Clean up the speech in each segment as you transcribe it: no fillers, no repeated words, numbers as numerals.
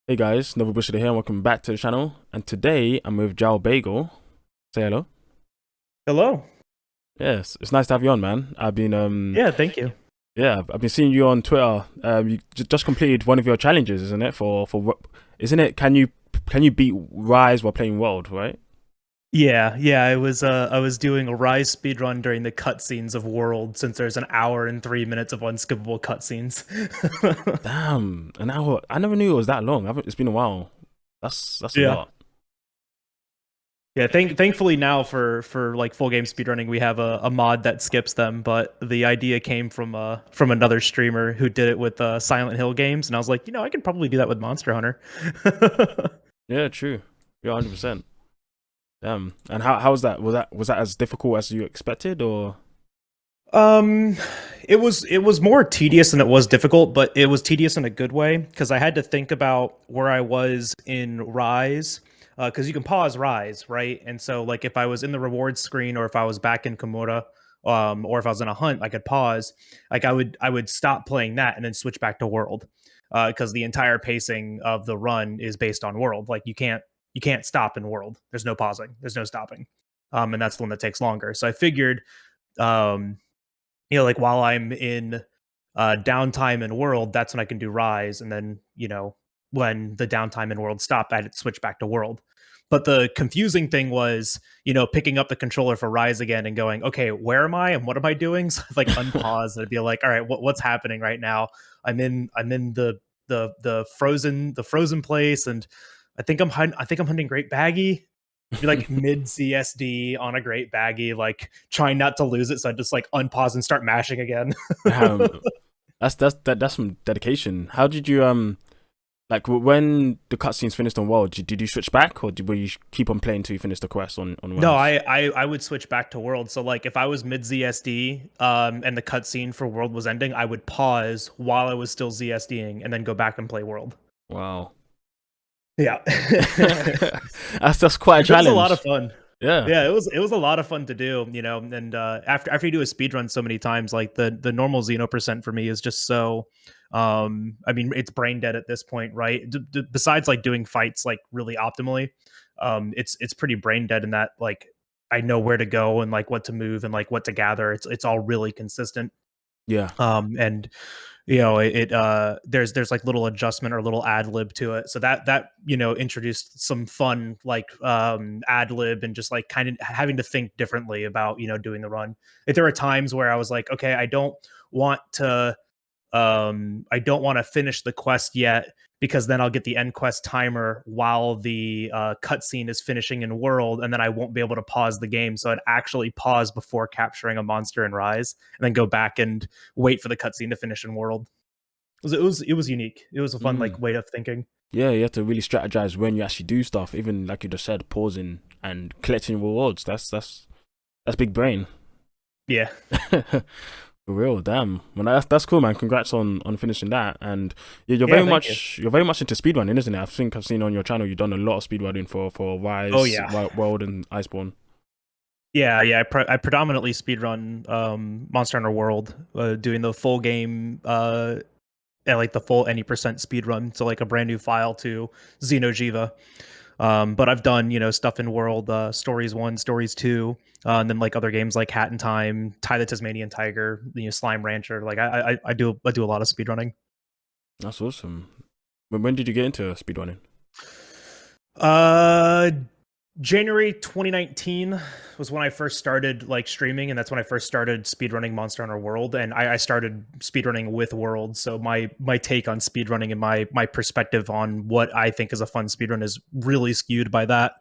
Hey guys, Novel Bushra here, and welcome back to the channel. And today I'm with JalBagel. Say hello. Hello. Yes, it's nice to have you on, man. Yeah, thank you. I've been seeing you on Twitter. You just completed one of your challenges, isn't it? Isn't it? Can you beat Rise while playing World, right? Yeah, I was doing a Rise speedrun during the cutscenes of World since there's an hour and 3 minutes of unskippable cutscenes. Damn, an hour. I never knew it was that long. It's been a while. That's a Yeah. lot. Yeah, thankfully now for like full game speedrunning we have a mod that skips them, but the idea came from another streamer who did it with Silent Hill games, and I was like, I could probably do that with Monster Hunter. Yeah, true. Yeah, 100%. Damn. And how was that? Was that as difficult as you expected, or? Um, it was more tedious than it was difficult, but it was tedious in a good way because I had to think about where I was in Rise, because you can pause Rise, right? And so like if I was in the rewards screen or if I was back in Komura, or if I was in a hunt, I could pause. Like I would stop playing that and then switch back to World, because the entire pacing of the run is based on World. Like you can't stop in World. There's no pausing. There's no stopping. And that's the one that takes longer. So I figured, um like while I'm in downtime in world, that's when I can do rise, and then when the downtime in world stopped, I'd switch back to world. But the confusing thing was, picking up the controller for rise again and going, okay, where am I and what am I doing? So I'd like unpause and I'd be like, all right, what's happening right now? I'm in the frozen place, and I think I'm hunting great baggy, be like mid CSD on a great baggy, like trying not to lose it. So I just like unpause and start mashing again. Damn, that's some dedication. How did you like when the cutscenes finished on World? Did you switch back, or were you keep on playing till you finished the quest on No, Rise? I would switch back to world. So like if I was mid ZSD, and the cutscene for world was ending, I would pause while I was still ZSDing and then go back and play world. Wow, Yeah. that's quite a It was a lot of challenge. fun. Yeah. Yeah, it was a lot of fun to do, and after you do a speed run so many times, like the normal Xeno percent for me is just so, I mean, it's brain dead at this point, right? Besides like doing fights like really optimally, it's pretty brain dead in that like I know where to go and like what to move and like what to gather. It's all really consistent. Yeah. And there's like little adjustment or little ad lib to it, so that introduced some fun like ad lib and just like kind of having to think differently about doing the run. If there were times where I was like, okay, want to I don't want to finish the quest yet because then I'll get the end quest timer while the cutscene is finishing in world, and then I won't be able to pause the game. So I'd actually pause before capturing a monster in Rise, and then go back and wait for the cutscene to finish in world. It was unique. It was a fun Mm. like way of thinking. Yeah, you have to really strategize when you actually do stuff. Even like you just said, pausing and collecting rewards. That's big brain. Yeah, For real, damn. Well, that's cool, man. Congrats on finishing that. And yeah, yeah. Thank you. you're very much into speedrunning, isn't it? I think I've seen on your channel you've done a lot of speedrunning for Oh Rise, yeah, World, and Iceborne. yeah. I predominantly speedrun Monster Hunter World, doing the full game, at like the full any percent speed run to like a brand new file to Xenojiva. But I've done stuff in World, Stories 1, Stories 2, and then like other games like Hat in Time, Ty the Tasmanian Tiger, Slime Rancher. Like I do a lot of speed running. That's awesome. When did you get into speedrunning? Uh, January 2019 was when I first started like streaming, and that's when I first started speedrunning Monster Hunter World, and I started speedrunning with World. So my take on speedrunning and my perspective on what I think is a fun speedrun is really skewed by that.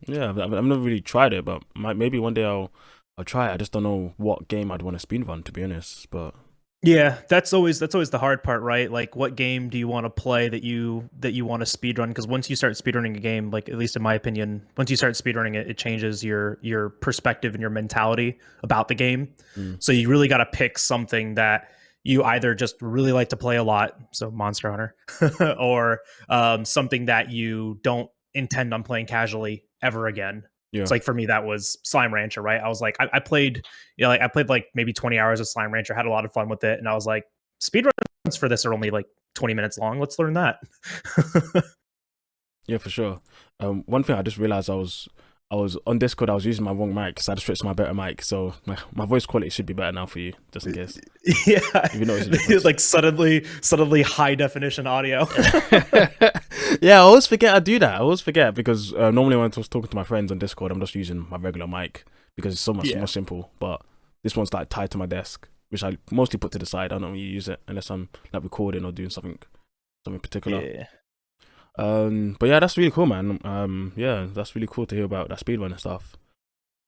Yeah, I've never really tried it, but maybe one day I'll try it. I just don't know what game I'd want to speedrun, to be honest. But Yeah, that's always the hard part, right? Like what game do you want to play that you want to speedrun? Because once you start speedrunning a game, like at least in my opinion, once you start speedrunning it, it changes your perspective and your mentality about the game. mm, So you really got to pick something that you either just really like to play a lot, so Monster Hunter, or something that you don't intend on playing casually ever again. yeah, It's like for me that was Slime Rancher, right? I was like, I played, like I played like maybe 20 hours of Slime Rancher, had a lot of fun with it, and I was like, speedruns for this are only like 20 minutes long. Let's learn that. Yeah, for sure. One thing I just realized I was on Discord. I was using my wrong mic, so I just switched to my better mic. So my voice quality should be better now for you, just in case. Yeah, If you notice a difference. like suddenly high definition audio. Yeah, I always forget I do that. I always forget because normally when I was talking to my friends on Discord, I'm just using my regular mic because it's so much more simple. But this one's like tied to my desk, which I mostly put to the side. I don't really use it unless I'm like recording or doing something particular. Yeah. But yeah, that's really cool, man. Yeah, that's really cool to hear about that speedrun and stuff.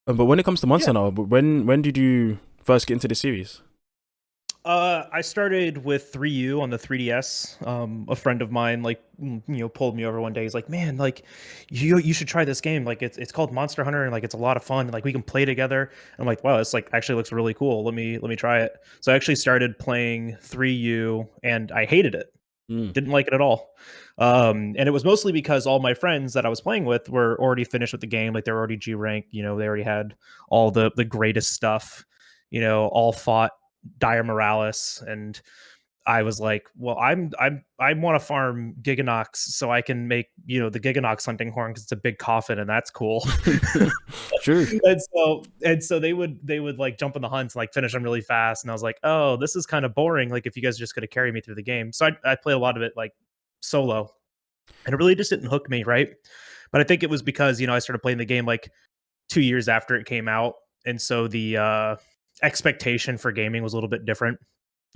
But when it comes to Monster Hunter, when did you first get into the series? I started with 3U on the 3DS. A friend of mine, like, pulled me over one day. He's like, "Man, like, you should try this game. Like, it's called Monster Hunter, and like, it's a lot of fun. And, like, we can play together." And I'm like, "Wow, this like actually looks really cool. Let me try it." So I actually started playing 3U, and I hated it. Didn't like it at all. And it was mostly because all my friends that I was playing with were already finished with the game. Like, they were already G rank. They already had all the greatest stuff. All fought Dire Morales, and I was like, well, I want to farm Giganox so I can make the Giganox hunting horn because it's a big coffin and that's cool. True. and so they would like jump in the hunts and like finish them really fast, and I was like, oh, this is kind of boring. Like, if you guys are just gonna carry me through the game, so I played a lot of it like solo, and it really just didn't hook me, right? But I think it was because I started playing the game like 2 years after it came out, and so the expectation for gaming was a little bit different,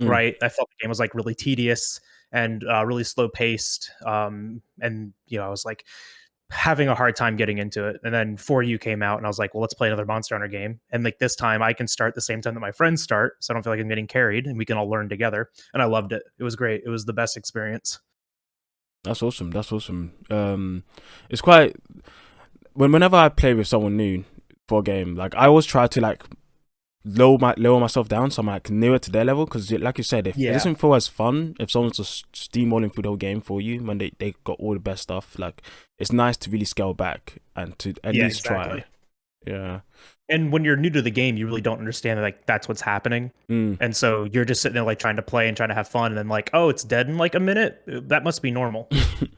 right? I felt the game was like really tedious and really slow paced, and I was like having a hard time getting into it. And then 4U came out, and I was like, well, let's play another Monster Hunter game, and like this time I can start the same time that my friends start, so I don't feel like I'm getting carried, and we can all learn together. And I loved it. It was great. It was the best experience. That's awesome. That's awesome. It's quite whenever I play with someone new for a game, like I always try to like lower myself down so I'm like nearer to their level, because like you said, if it doesn't feel as fun if someone's just steamrolling through the whole game for you when they got all the best stuff, like it's nice to really scale back and to at least try. Yeah. And when you're new to the game, you really don't understand that, like, that's what's happening. And so you're just sitting there like trying to play and trying to have fun, and then like, oh, it's dead in like a minute. That must be normal.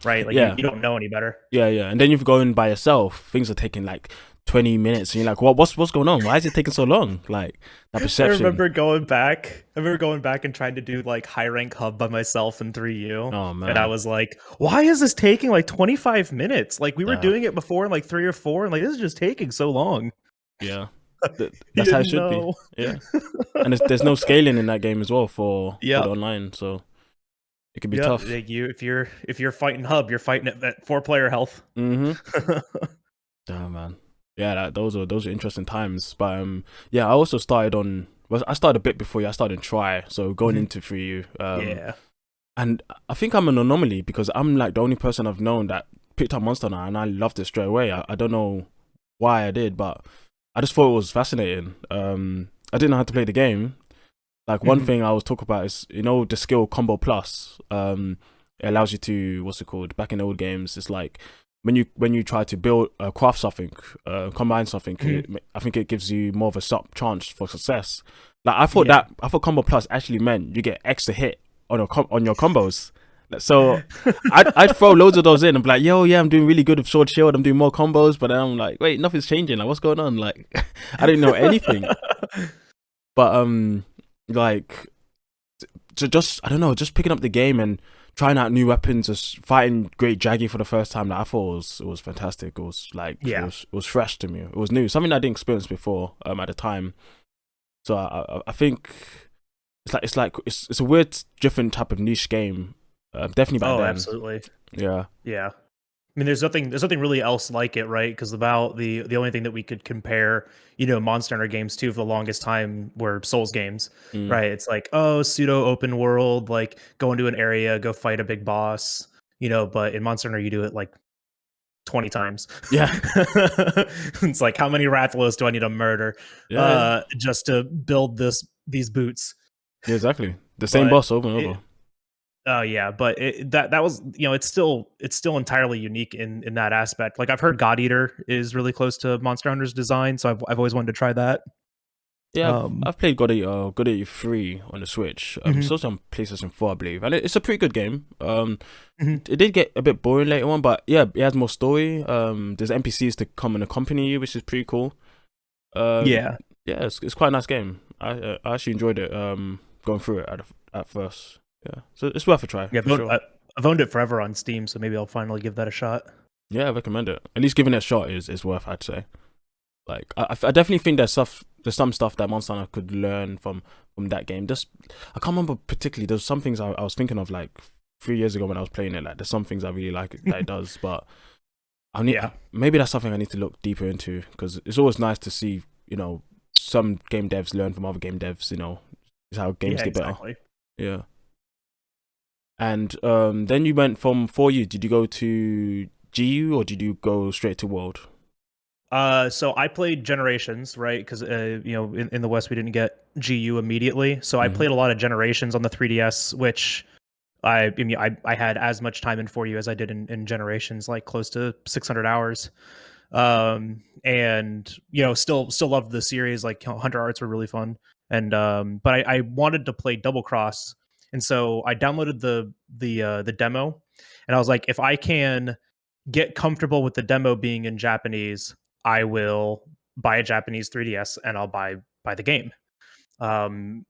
Right? Like, you don't know any better. Yeah. And then you've gone by yourself, things are taking like 20 minutes, and you're like, what's going on? Why is it taking so long? Like, that perception. I remember going back and trying to do like high rank hub by myself in 3U. Oh man. And I was like, why is this taking like 25 minutes? Like, we were doing it before in like 3 or 4, and like, this is just taking so long. Yeah. That's how it should be. Yeah. And there's no scaling in that game as well for the online, so it could be tough. Like, if you're fighting hub, you're fighting at 4-player health. Damn, man. Yeah, those are interesting times. But I also started I started a bit before you. I started in Try, so going into 3U. And I think I'm an anomaly because I'm like the only person I've known that picked up Monster Hunter, and I loved it straight away. I don't know why I did, but I just thought it was fascinating. I didn't know how to play the game. Like, one thing I was talking about is, the skill Combo Plus. It allows you to, what's it called? Back in the old games, it's like when you try to build, craft something, combine something, I think it gives you more of a chance for success. Like, I thought Combo Plus actually meant you get extra hit on your combos. So I'd throw loads of those in and be like, yo, yeah, I'm doing really good with sword shield, I'm doing more combos, but then I'm like, wait, nothing's changing. Like, what's going on? Like, I didn't know anything. But like, just I don't know, just picking up the game and trying out new weapons, just fighting Great Jaggy for the first time. Like, I thought it was fantastic. It was like it was fresh to me. It was new, something I didn't experience before at the time. So I think it's a weird, different type of niche game. Definitely back then. Absolutely. Yeah. I mean, there's nothing really else like it, right? Because about the only thing that we could compare, Monster Hunter games to for the longest time were Souls games, right? It's like, oh, pseudo open world, like go into an area, go fight a big boss, but in Monster Hunter you do it like 20 times. Yeah. It's like, how many Rathalos do I need to murder just to build these boots? Yeah, exactly. The same boss over and over. But that was, it's still entirely unique in that aspect. Like, I've heard God Eater is really close to Monster Hunter's design, so I've always wanted to try that. Yeah, I've played God of War 3 on the Switch. It's also on PlayStation 4, I believe, and it's a pretty good game. It did get a bit boring later on, but yeah, it has more story. There's NPCs to come and accompany you, which is pretty cool. Yeah, it's quite a nice game. I actually enjoyed it. Going through it at first. Yeah, so it's worth a try. Yeah, for sure. I've owned it forever on Steam, so maybe I'll finally give that a shot. Yeah, I recommend it. At least giving it a shot is worth, I'd say. Like I definitely think there's some stuff that Monster Hunter could learn from that game. Just I can't remember particularly. There's some things I was thinking of like 3 years ago when I was playing it. Like there's some things I really like that it does, but maybe that's something I need to look deeper into, because it's always nice to see, you know, some game devs learn from other game devs. You know, is how games get better. Yeah. And then you went from 4U. Did you go to GU or did you go straight to World? So I played Generations, right? Because you know, in the West we didn't get GU immediately, so I played a lot of Generations on the 3DS, which I mean I had as much time in 4U as I did in Generations, like close to 600 hours. And you know, still loved the series. Like, you know, Hunter Arts were really fun, and but I wanted to play Double Cross, and so I downloaded the demo, and I was like, if I can get comfortable with the demo being in Japanese, I will buy a Japanese 3DS and I'll buy the game. And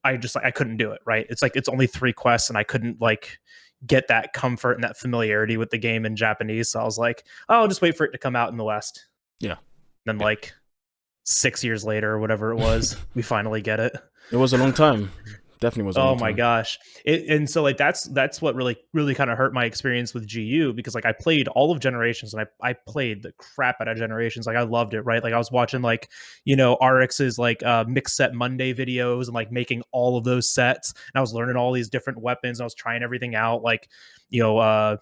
I couldn't do it, right? It's like it's only 3 quests and I couldn't like get that comfort and that familiarity with the game in Japanese. So I was like, oh, I'll just wait for it to come out in the West. Yeah. Then like 6 years later or whatever it was, we finally get it. It was a long time. Definitely was. Oh my gosh. And so like that's what really kind of hurt my experience with GU, because like I played all of Generations and I played the crap out of Generations. Like I loved it, right? Like I was watching like, you know, RX's like mix set Monday videos and like making all of those sets. And I was learning all these different weapons and I was trying everything out. Like, you know,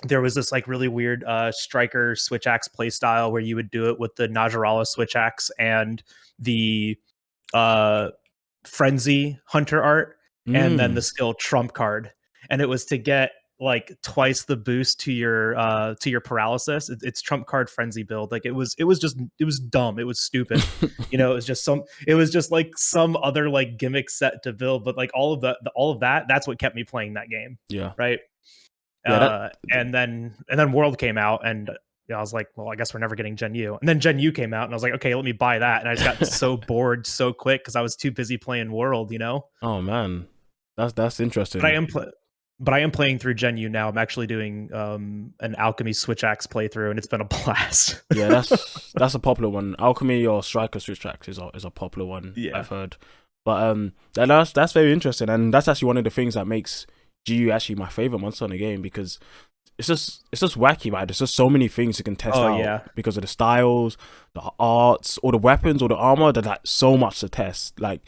there was this like really weird striker switch axe play style where you would do it with the Najarala switch axe and the frenzy hunter art, and then the skill trump card, and it was to get like twice the boost to your paralysis. It's trump card frenzy build. Like it was dumb, it was stupid. You know, it was just like some other like gimmick set to build, but like all of that that's what kept me playing that game. Yeah, right. And then World came out, and I was like, well, I guess we're never getting Gen U. And then Gen U came out, and I was like, okay, let me buy that. And I just got so bored so quick because I was too busy playing World, you know? Oh man, that's interesting. But I am playing through Gen U now. I'm actually doing an Alchemy Switch Axe playthrough, and it's been a blast. Yeah, that's a popular one. Alchemy or Striker Switch Axe is a popular one. Yeah. I've heard. But that's very interesting, and that's actually one of the things that makes GU actually my favorite Monster Hunter game, because it's just wacky, right? There's just so many things you can test out because of the styles, the arts, or the weapons, or the armor. There's like so much to test. Like,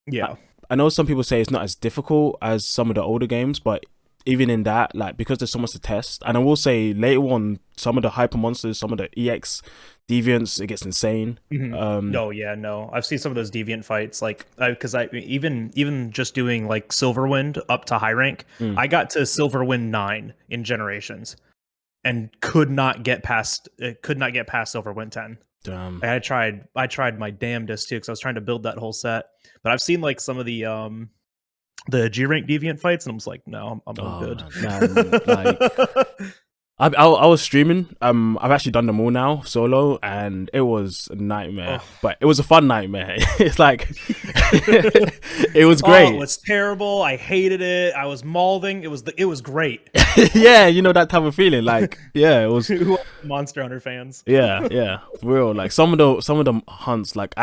yeah, I know some people say it's not as difficult as some of the older games, but even in that, like, because there's so much to test, and I will say later on, some of the hyper monsters, some of the EX deviants, it gets insane. No, I've seen some of those deviant fights, like because I even just doing like Silverwind up to high rank, I got to Silverwind 9 in Generations, and could not get past Silverwind 10. Damn. I tried my damnedest too, because I was trying to build that whole set, but I've seen like some of the G rank deviant fights, and I'm just like, no, I'm good. Man, like, I was streaming. I've actually done them all now solo, and it was a nightmare. But it was a fun nightmare. It's like it was great. It was terrible. I hated it. I was mauling. It was great. Yeah, you know that type of feeling. Like, yeah, it was. Monster Hunter fans. Yeah, for real. Like some of the hunts, like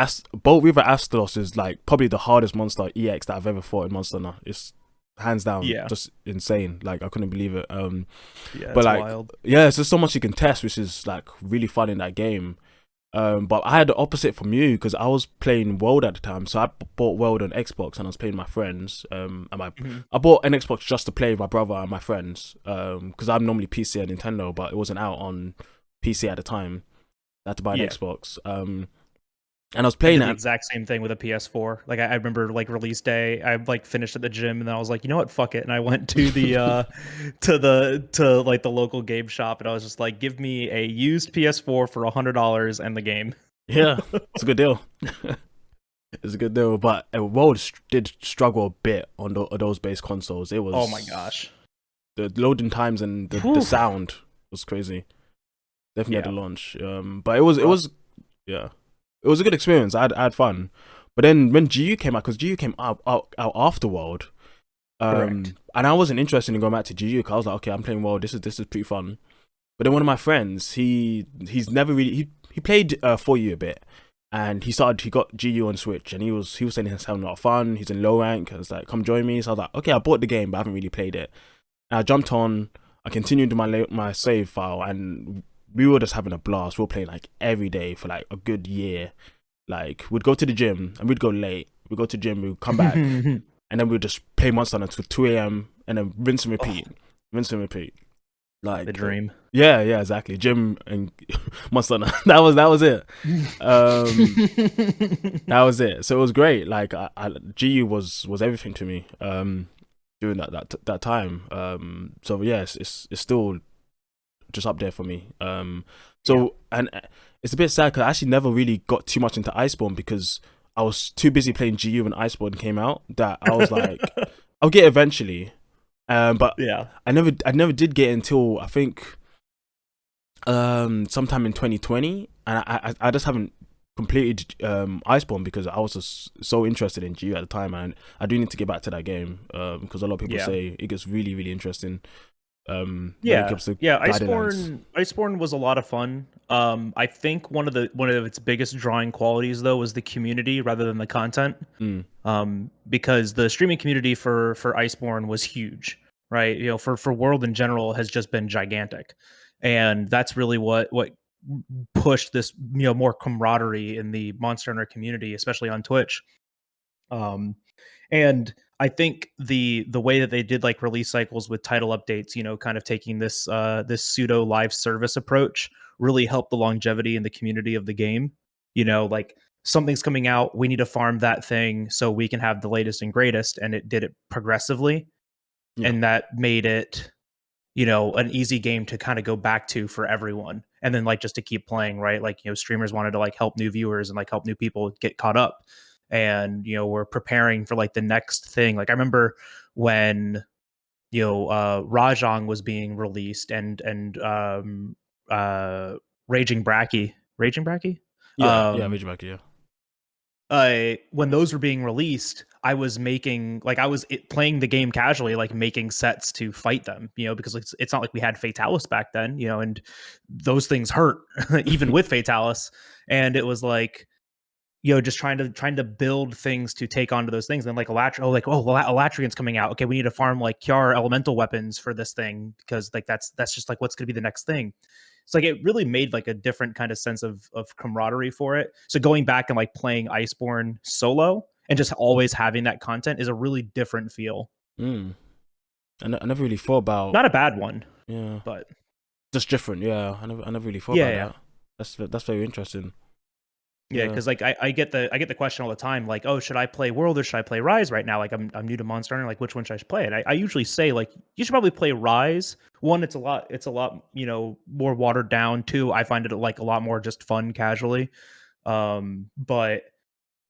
Bolt River Astalos is like probably the hardest monster EX that I've ever fought in Monster Hunter. It's hands down, just insane. Like I couldn't believe it. But like, wild. Yeah, it's just so much you can test, which is like really fun in that game. But I had the opposite from you, because I was playing World at the time, so I bought World on Xbox and I was playing with my friends. And I bought an Xbox just to play with my brother and my friends. Because I'm normally PC and Nintendo, but it wasn't out on PC at the time. I had to buy an Xbox. And I was playing the exact same thing with a PS4. Like I remember, like release day, I like finished at the gym, and then I was like, you know what, fuck it, and I went to the to like the local game shop, and I was just like, give me a used PS4 for $100 and the game. Yeah, it's a good deal. It's a good deal, but World did struggle a bit on those base consoles. It Oh my was gosh. the loading times and the Whew. sound was crazy. Definitely at Yeah. the launch. But it was yeah, it was a good experience. I had fun. But then when GU came out, because GU came out after World, Correct. and I wasn't interested in going back to GU because I was like, okay, I'm playing World. This is pretty fun. But then one of my friends, he's never really he played for you a bit, and he got GU on Switch, and he was saying he's having a lot of fun. He's in low rank. I was like, come join me. So I was like, okay, I bought the game, but I haven't really played it. And I jumped on. I continued my save file, and we were just having a blast. We were playing like every day for like a good year. Like we'd go to the gym and we'd go late. We'd go to the gym, we'd come back, and then we'd just play Monster Hunter until 2 a.m. and then rinse and repeat, rinse and repeat. Like the dream. Yeah, exactly. Gym and Monster Hunter. that was it. That was it. So it was great. Like GU was everything to me. During that time. So yes, it's still just up there for me. And it's a bit sad because I actually never really got too much into Iceborne because I was too busy playing GU when Iceborne came out that I was like, I'll get it eventually. But Yeah. I never did get it until I think sometime in 2020, and I just haven't completed Iceborne because I was just so interested in GU at the time, and I do need to get back to that game because a lot of people say it gets really, really interesting. When it comes to Iceborne was a lot of fun. I think one of its biggest drawing qualities though was the community rather than the content. Because the streaming community for Iceborne was huge, right? You know, for World in general has just been gigantic, and that's really what pushed this, you know, more camaraderie in the Monster Hunter community, especially on Twitch. And I think the way that they did like release cycles with title updates, you know, kind of taking this this pseudo live service approach really helped the longevity in the community of the game. You know, like something's coming out, we need to farm that thing so we can have the latest and greatest, and it did it progressively, and that made it, you know, an easy game to kind of go back to for everyone. And then like just to keep playing, right? Like, you know, streamers wanted to like help new viewers and like help new people get caught up. And, you know, we're preparing for like the next thing. Like I remember when, you know, Rajang was being released and Raging Bracky? Raging Back, yeah. When those were being released, I was making like playing the game casually, like making sets to fight them, you know, because it's not like we had Fatalis back then, you know, and those things hurt even with Fatalis, and it was like, you know, just trying to build things to take onto those things. And then like Elatrian's coming out. Okay, we need to farm like Kiar elemental weapons for this thing because like that's just like what's going to be the next thing. It's like it really made like a different kind of sense of camaraderie for it. So going back and like playing Iceborne solo and just always having that content is a really different feel. I never really thought about, not a bad one, yeah, but just different. Yeah, I never really thought about that. That's very interesting. Yeah, because like I get the question all the time, like, oh, should I play World or should I play Rise right now? Like I'm new to Monster Hunter, like which one should I play? And I usually say like you should probably play Rise. One, it's a lot, you know, more watered down. Two, I find it like a lot more just fun casually. But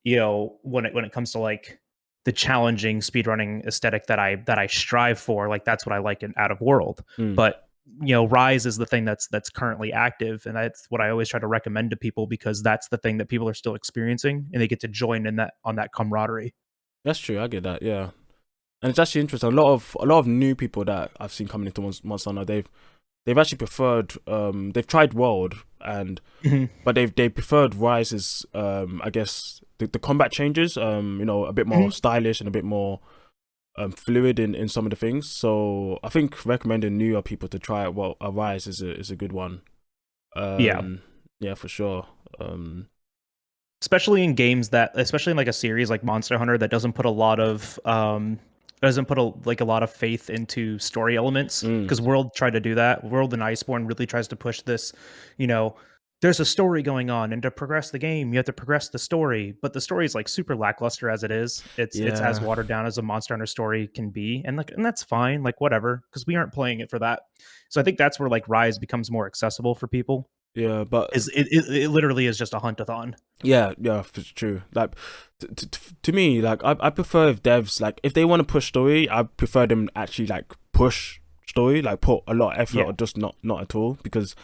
you know, when it comes to like the challenging speedrunning aesthetic that I strive for, like that's what I like out of World. But you know, Rise is the thing that's currently active, and that's what I always try to recommend to people because that's the thing that people are still experiencing, and they get to join in that on that camaraderie. That's true. I get that. Yeah, and it's actually interesting. A lot of new people that I've seen coming into Monster Hunter, they've actually preferred. They've tried World but they preferred Rise's. I guess the combat changes. You know, a bit more stylish and a bit more fluid in some of the things. So I think recommending newer people to try out Rise is a good one. Yeah, for sure. Especially in games especially in like a series like Monster Hunter that doesn't put a lot of a lot of faith into story elements, because World tried to do that. World and Iceborne really tries to push this, you know, there's a story going on, and to progress the game you have to progress the story, but the story is like super lackluster as it is. It's as watered down as a Monster Hunter story can be, and that's fine, like whatever, because we aren't playing it for that. So I think that's where like Rise becomes more accessible for people. Yeah, but it literally is just a hunt-a-thon. Yeah, it's true. Like to me, like I prefer if devs, like if they want to push story, I prefer them actually like push story, like put a lot of effort, Yeah. or just not at all, because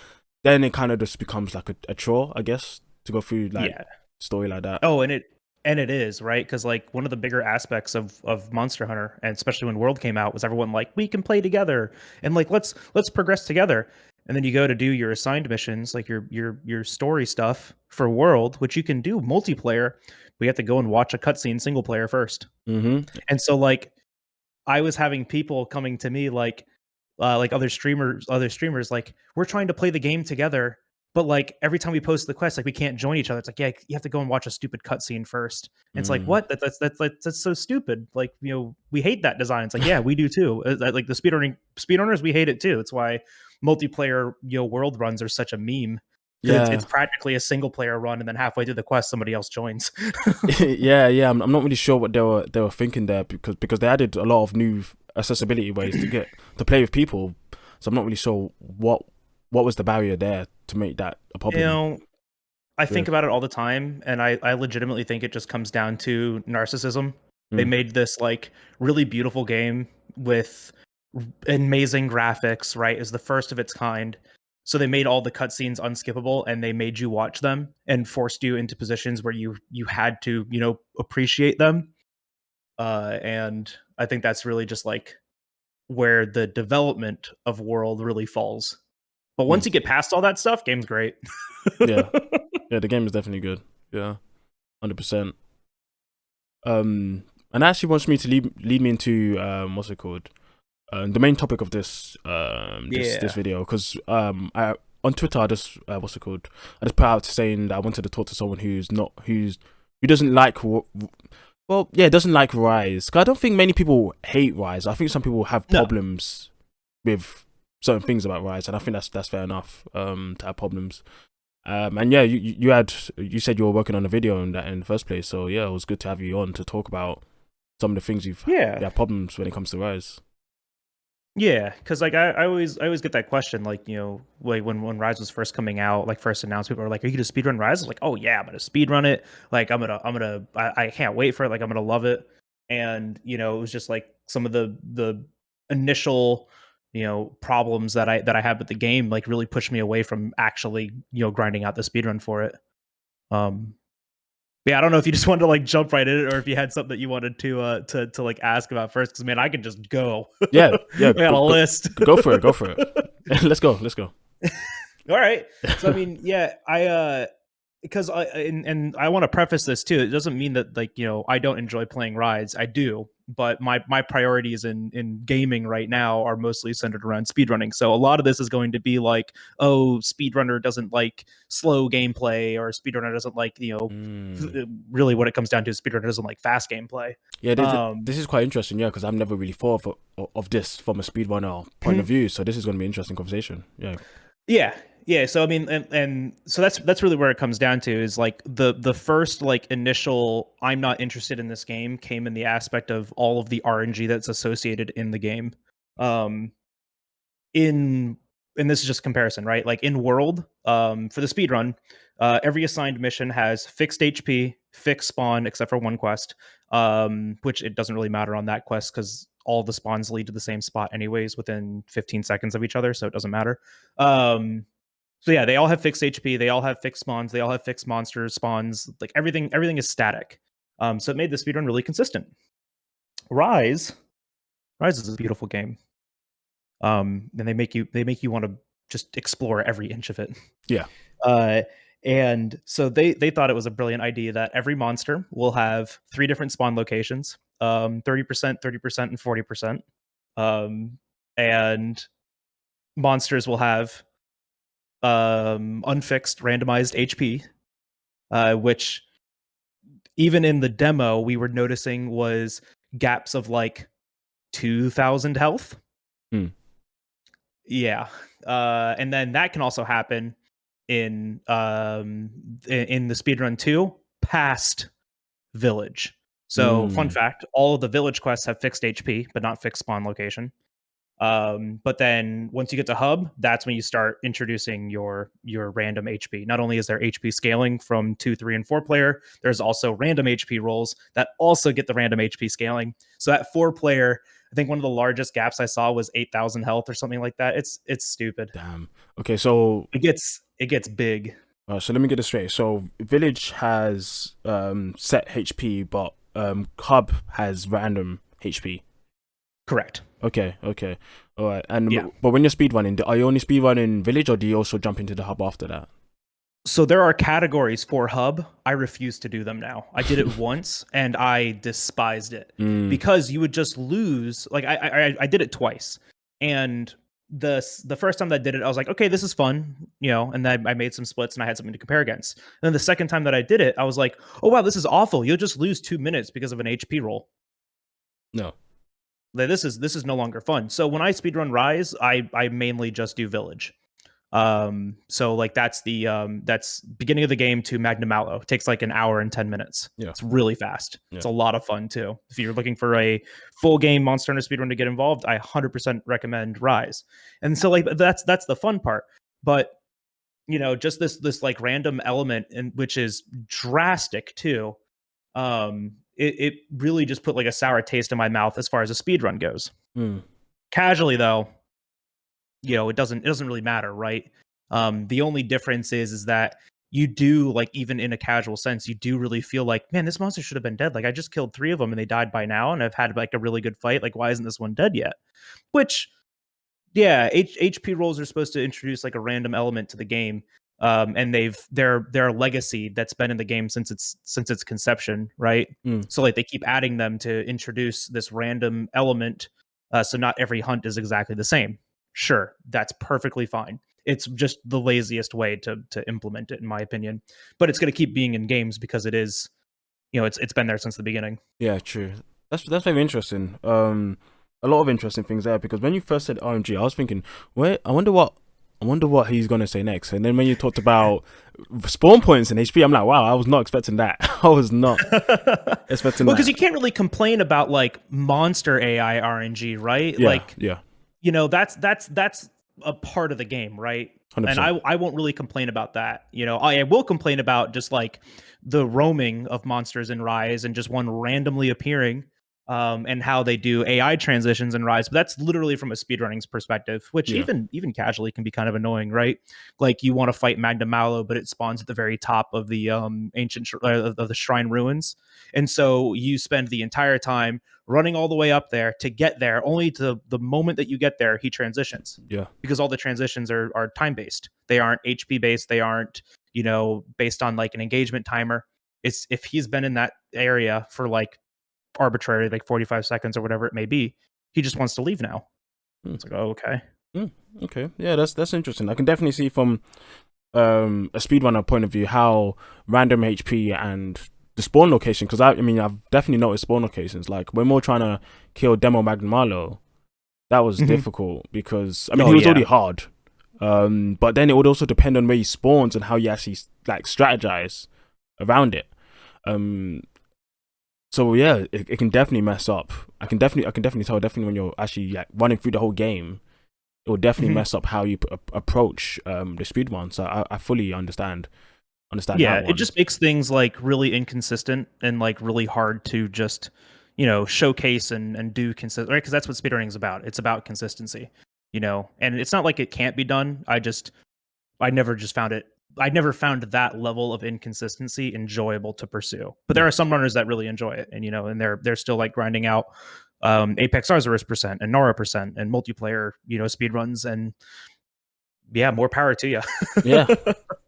then it kind of just becomes like a chore, I guess, to go through like story like that. Oh, and it is, right? Because like one of the bigger aspects of Monster Hunter, and especially when World came out, was everyone like, we can play together and like let's progress together. And then you go to do your assigned missions, like your story stuff for World, which you can do multiplayer. We have to go and watch a cutscene single player first. And so like I was having people coming to me like other streamers, like, we're trying to play the game together, but like every time we post the quest, like we can't join each other. It's like, yeah, you have to go and watch a stupid cutscene first. And it's like, what? That's so stupid. Like, you know, we hate that design. It's like, yeah, we do too. Like the speedrunners, we hate it too. It's why multiplayer, you know, world runs are such a meme. Because it's practically a single player run, and then halfway through the quest, somebody else joins. Yeah. I'm not really sure what they were thinking there, because they added a lot of new accessibility ways to play with people. So I'm not really sure what was the barrier there to make that a problem. You know, I think about it all the time, and I legitimately think it just comes down to narcissism. They made this like really beautiful game with amazing graphics, right? Is the first of its kind. So they made all the cutscenes unskippable, and they made you watch them and forced you into positions where you had to, you know, appreciate them. And I think that's really just like where the development of World really falls. But once you get past all that stuff, game's great. Yeah, the game is definitely good. Yeah, 100%. And that actually wants me to lead me into what's it called? The main topic of this this video, because I on Twitter I just what's it called? I just put out saying that I wanted to talk to someone who doesn't like doesn't like Rise. Cause I don't think many people hate Rise. I think some people have problems with certain things about Rise, and I think that's fair enough to have problems. And yeah, you said you were working on a video on that in the first place, so yeah, it was good to have you on to talk about some of the things you've had problems when it comes to Rise. Yeah, because like I always get that question, like, you know, like when Rise was first coming out, like first announced, people were like, "Are you gonna speedrun Rise?" I was like, "Oh yeah, I'm gonna speedrun it. Like I can't wait for it. Like I'm gonna love it." And you know, it was just like some of the initial, you know, problems that I had with the game like really pushed me away from actually, you know, grinding out the speedrun for it. Yeah, I don't know if you just wanted to like jump right in it, or if you had something that you wanted to like ask about first. Because man, I can just go. Yeah. I got a list. Go for it. Let's go. All right. So I mean, yeah, because I want to preface this too. It doesn't mean that like, you know, I don't enjoy playing Rides. I do, but my priorities in gaming right now are mostly centered around speedrunning. So a lot of this is going to be like, oh, speedrunner doesn't like slow gameplay, or speedrunner doesn't like, you know, really what it comes down to is speedrunner doesn't like fast gameplay. Yeah, this is quite interesting, yeah, because I've never really thought of this from a speedrunner point of view. So this is going to be an interesting conversation. Yeah. So I mean, and so that's really where it comes down to, is like the first like initial I'm not interested in this game came in the aspect of all of the RNG that's associated in the game. And this is just comparison, right? Like in World, for the speedrun, every assigned mission has fixed HP, fixed spawn, except for one quest, which it doesn't really matter on that quest because all the spawns lead to the same spot anyways within 15 seconds of each other, so it doesn't matter. So yeah, they all have fixed HP, they all have fixed spawns, they all have fixed monsters, spawns, like everything is static. So it made the speedrun really consistent. Rise is a beautiful game. And they make you want to just explore every inch of it. Yeah. And so they thought it was a brilliant idea that every monster will have 3 different spawn locations, 30%, 30%, and 40%. And monsters will have unfixed randomized HP, which even in the demo we were noticing was gaps of like 2,000 health. Yeah. And then that can also happen in the speedrun 2 past village. So fun fact, all of the village quests have fixed HP but not fixed spawn location. But then once you get to hub, that's when you start introducing your random HP. Not only is there HP scaling from 2, 3, and 4 player, there's also random HP rolls that also get the random HP scaling. So at 4 player, I think one of the largest gaps I saw was 8,000 health or something like that. It's stupid. Damn. Okay, so it gets big. So let me get this straight. So Village has set HP, but Hub has random HP. Correct. Okay. All right. And but when you're speedrunning, are you only speedrunning Village, or do you also jump into the Hub after that? So there are categories for Hub. I refuse to do them now. I did it once and I despised it because you would just lose. Like I did it twice, and the first time that I did it, I was like, okay, this is fun, and then I made some splits and I had something to compare against. And then the second time that I did it, I was like, oh wow, this is awful. You'll just lose 2 minutes because of an HP roll. No. This is no longer fun. So when I speedrun Rise, I mainly just do Village. So like that's beginning of the game to Magnum Mallow. It takes like an hour and 10 minutes. Yeah. It's really fast. Yeah. It's a lot of fun too. If you're looking for a full game Monster Hunter speedrun to get involved, I 100% recommend Rise. And so like that's the fun part. But just this like random element, in which is drastic too. It really just put like a sour taste in my mouth as far as a speedrun goes. Casually though, it doesn't really matter, right? The only difference is that you do, like, even in a casual sense, you do really feel like, man, this monster should have been dead. Like, I just killed 3 of them and they died by now, and I've had like a really good fight. Like, why isn't this one dead yet? Which, yeah, HP rolls are supposed to introduce like a random element to the game. And they're a legacy that's been in the game since its conception, right? So like they keep adding them to introduce this random element, so not every hunt is exactly the same. Sure, that's perfectly fine. It's just the laziest way to implement it, in my opinion. But it's going to keep being in games because it is, it's been there since the beginning. Yeah, true. That's very interesting. A lot of interesting things there, because when you first said RNG, I was thinking, wait, I wonder what he's gonna say next. And then when you talked about spawn points and HP, I'm like, wow, I was not expecting that. I was not expecting that. Because you can't really complain about like monster AI RNG, right? That's a part of the game, right? 100%. And I won't really complain about that. I will complain about just like the roaming of monsters in Rise and just one randomly appearing. And how they do AI transitions in Rise, but that's literally from a speedrunning's perspective, which even casually can be kind of annoying, right? Like you want to fight Magnum Mallow, but it spawns at the very top of the ancient of the shrine ruins, and so you spend the entire time running all the way up there to get there. Only to the moment that you get there, he transitions. Yeah, because all the transitions are time based. They aren't HP based. They aren't based on like an engagement timer. It's if he's been in that area for like arbitrary, like 45 seconds or whatever it may be, he just wants to leave now. It's like, oh, okay. Okay, yeah, that's interesting. I can definitely see from a speedrunner point of view how random HP and the spawn location, because I've definitely noticed spawn locations. Like when we're trying to kill Demo Magnum Mallow, that was difficult because he was already hard, but then it would also depend on where he spawns and how you actually like strategize around it. So yeah, it can definitely mess up. I can definitely tell when you're actually like running through the whole game, it will definitely mess up how you approach the speedrun. So I fully understand. Yeah, it just makes things like really inconsistent and like really hard to just showcase and do consistent, right? Because that's what speedrunning is about. It's about consistency, and it's not like it can't be done. I never found that level of inconsistency enjoyable to pursue. But there are some runners that really enjoy it, and and they're still like grinding out Apex Arzuris % and Nora % and multiplayer speed runs, and yeah, more power to you. yeah,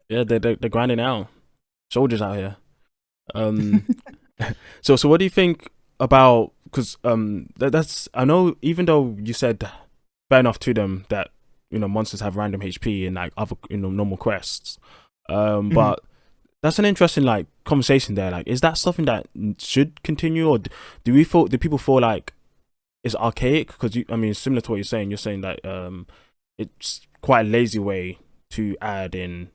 they're grinding out, soldiers out here. So what do you think about, because that's, I know, even though you said fair enough to them that monsters have random HP and like other normal quests, but that's an interesting like conversation there. Like, is that something that should continue, or do people feel like it's archaic? Because similar to what you're saying that it's quite a lazy way to add in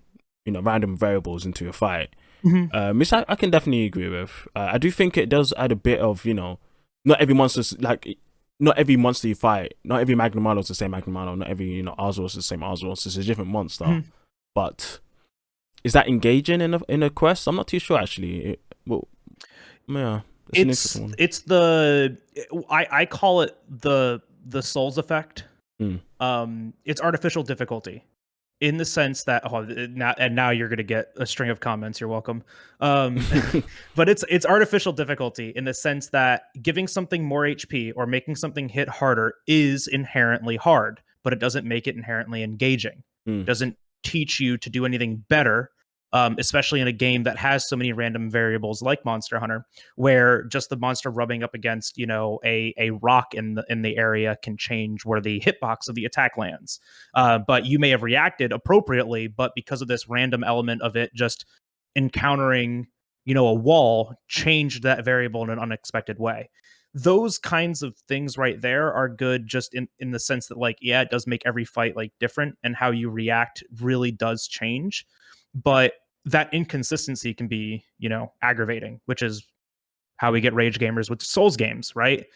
random variables into a fight. Which I can definitely agree with. I do think it does add a bit of not every monster's like, not every monster you fight, not every Magnum is the same Magnum, not every Arzor is the same Arzor. It's a different monster. But is that engaging in a quest? I'm not too sure actually. Yeah, it's the I call it the Souls effect. It's artificial difficulty, in the sense that now you're gonna get a string of comments. You're welcome. But it's artificial difficulty in the sense that giving something more HP or making something hit harder is inherently hard, but it doesn't make it inherently engaging. It doesn't teach you to do anything better. Especially in a game that has so many random variables like Monster Hunter, where just the monster rubbing up against, a rock in the area can change where the hitbox of the attack lands. But you may have reacted appropriately, but because of this random element of it just encountering, a wall, changed that variable in an unexpected way. Those kinds of things right there are good, just in the sense that, like, yeah, it does make every fight like different, and how you react really does change. But that inconsistency can be, aggravating, which is how we get rage gamers with Souls games, right?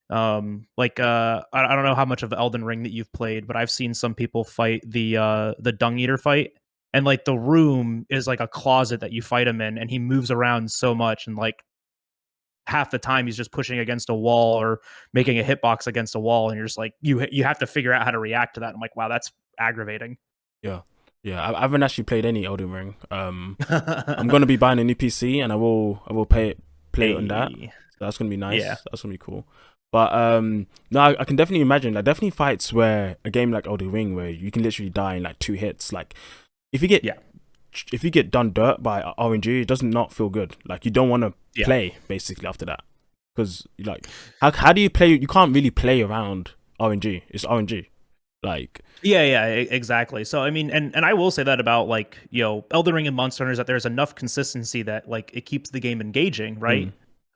I don't know how much of Elden Ring that you've played, but I've seen some people fight the Dung Eater fight, and like the room is like a closet that you fight him in, and he moves around so much, and like half the time he's just pushing against a wall or making a hitbox against a wall, and you're just like, you have to figure out how to react to that. I'm like, wow, that's aggravating. Yeah, I haven't actually played any Elden Ring. I'm gonna be buying a new PC, and I will play it on that. So that's gonna be nice. Yeah. That's gonna be cool. But no, I can definitely imagine. Like, definitely fights where a game like Elden Ring, where you can literally die in like 2 hits. Like, if you get done dirt by RNG, it does not feel good. Like, you don't want to play basically after that, because like, how do you play? You can't really play around RNG. It's RNG. Like, yeah, exactly. So I mean, and I will say that about, like, Elden Ring and Monster Hunter, is that there's enough consistency that, like, it keeps the game engaging, right?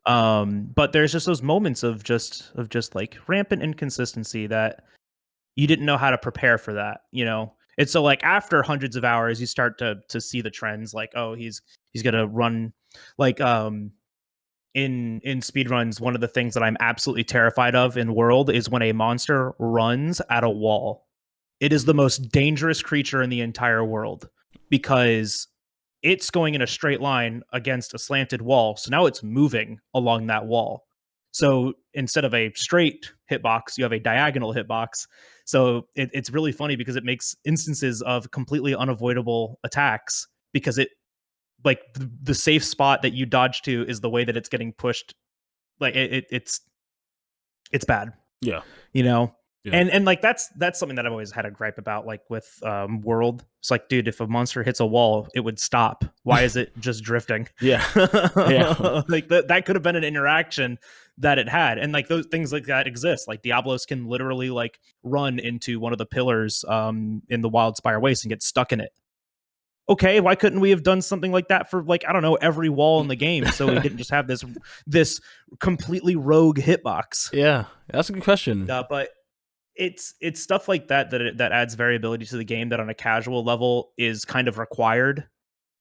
But there's just those moments of just like rampant inconsistency that you didn't know how to prepare for that, And so, like, after hundreds of hours, you start to see the trends, like, oh, he's gonna run, like, in speedruns, one of the things that I'm absolutely terrified of in World is when a monster runs at a wall. It is the most dangerous creature in the entire world, because it's going in a straight line against a slanted wall. So now it's moving along that wall. So instead of a straight hitbox, you have a diagonal hitbox. So it's really funny, because it makes instances of completely unavoidable attacks, because it, like, the safe spot that you dodge to is the way that it's getting pushed. Like, it's bad. Yeah. Yeah. And like, that's something that I've always had a gripe about, like, with World. It's like, dude, if a monster hits a wall, it would stop. Why is it just drifting? Yeah. Like, that could have been an interaction that it had. And like, those things like that exist. Like, Diablos can literally, like, run into one of the pillars in the Wildspire Waste and get stuck in it. Okay, why couldn't we have done something like that for, like, I don't know, every wall in the game, so we didn't just have this completely rogue hitbox? Yeah, that's a good question. But it's stuff like that adds variability to the game, that on a casual level is kind of required.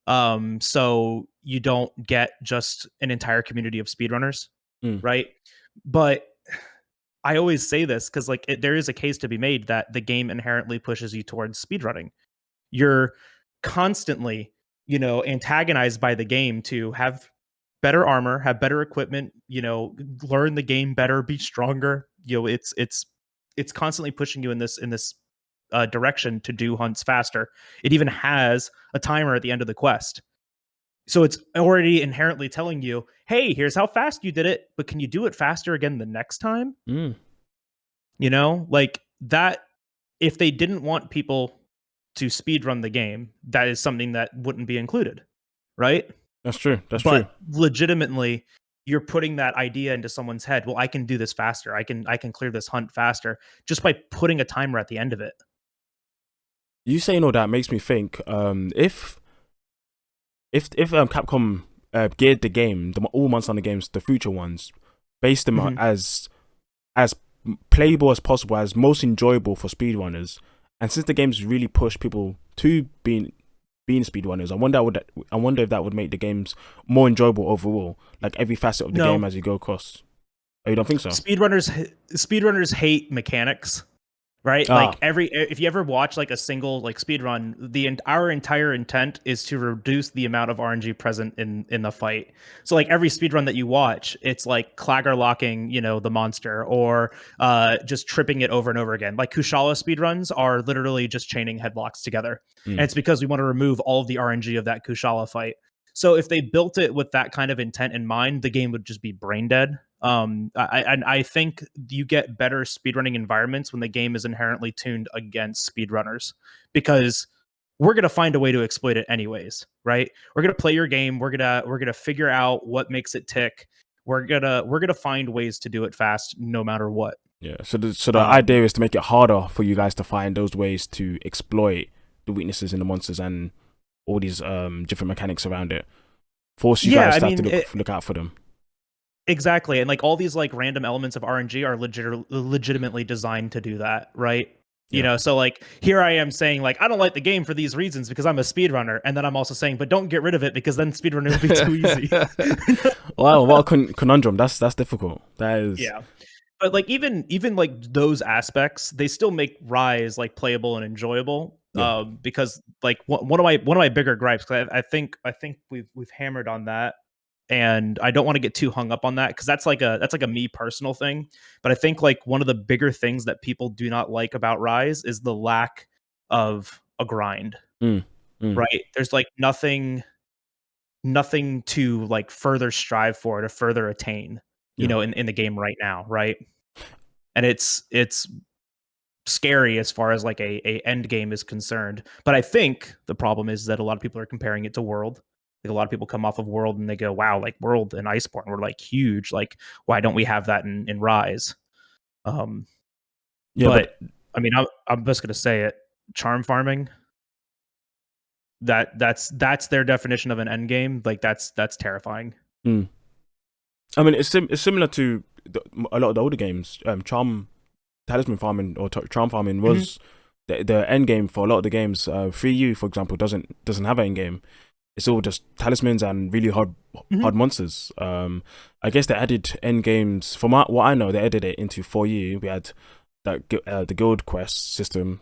So you don't get just an entire community of speedrunners, right? But I always say this because, like, there is a case to be made that the game inherently pushes you towards speedrunning. You're constantly, antagonized by the game to have better armor, have better equipment, learn the game better, be stronger. It's constantly pushing you in this direction to do hunts faster. It even has a timer at the end of the quest. So it's already inherently telling you, hey, here's how fast you did it, but can you do it faster again the next time? Like that. If they didn't want people to speedrun the game, that is something that wouldn't be included, right? That's true. But legitimately, you're putting that idea into someone's head. Well, I can do this faster. I can clear this hunt faster just by putting a timer at the end of it. You saying all that makes me think, if Capcom geared the game, all Monster Hunter games, the future ones, based them as playable as possible, as most enjoyable for speedrunners, and since the games really push people to being speedrunners, I wonder if that would make the games more enjoyable overall, like every facet of the game as you go across. Oh, you don't think so? Speedrunners hate mechanics, right? Ah, Like if you ever watch like a single like speed run, our entire intent is to reduce the amount of RNG present in the fight. So like every speed run that you watch, it's like clagger locking, the monster, or just tripping it over and over again. Like Kushala speed runs are literally just chaining headlocks together, and it's because we want to remove all of the RNG of that Kushala fight. So if they built it with that kind of intent in mind, the game would just be brain dead. I think you get better speedrunning environments when the game is inherently tuned against speedrunners, because we're gonna find a way to exploit it anyways, right? We're gonna play your game. We're gonna figure out what makes it tick. We're gonna find ways to do it fast, no matter what. yeah. So the idea is to make it harder for you guys to find those ways to exploit the weaknesses in the monsters and all these different mechanics around it. Force you guys to have to look out for them. Exactly. And like all these like random elements of RNG are legitimately designed to do that, right? So like here I am saying like I don't like the game for these reasons because I'm a speedrunner, and then I'm also saying but don't get rid of it because then speedrunning will be too easy. Wow, what a conundrum. That's difficult. That is. Yeah. But like even like those aspects, they still make Rise like playable and enjoyable. Because like one of my bigger gripes, because I think we've hammered on that, and I don't want to get too hung up on that because that's like a me personal thing. But I think like one of the bigger things that people do not like about Rise is the lack of a grind. Right? There's like nothing to like further strive for, to further attain, in the game right now, right? And it's scary as far as like a end game is concerned. But I think the problem is that a lot of people are comparing it to World. Like a lot of people come off of World and they go, wow, like World and Iceborne were like huge. Like, why don't we have that in Rise? But I mean, I'm just gonna say it. Charm farming. That's their definition of an end game. Like that's terrifying. I mean, it's similar to a lot of the older games. Talisman farming or charm farming was the end game for a lot of the games. 3U, for example, doesn't have an end game. It's all just talismans and really hard monsters. I guess they added end games. From what I know, they added it into 4U. We had that the guild quest system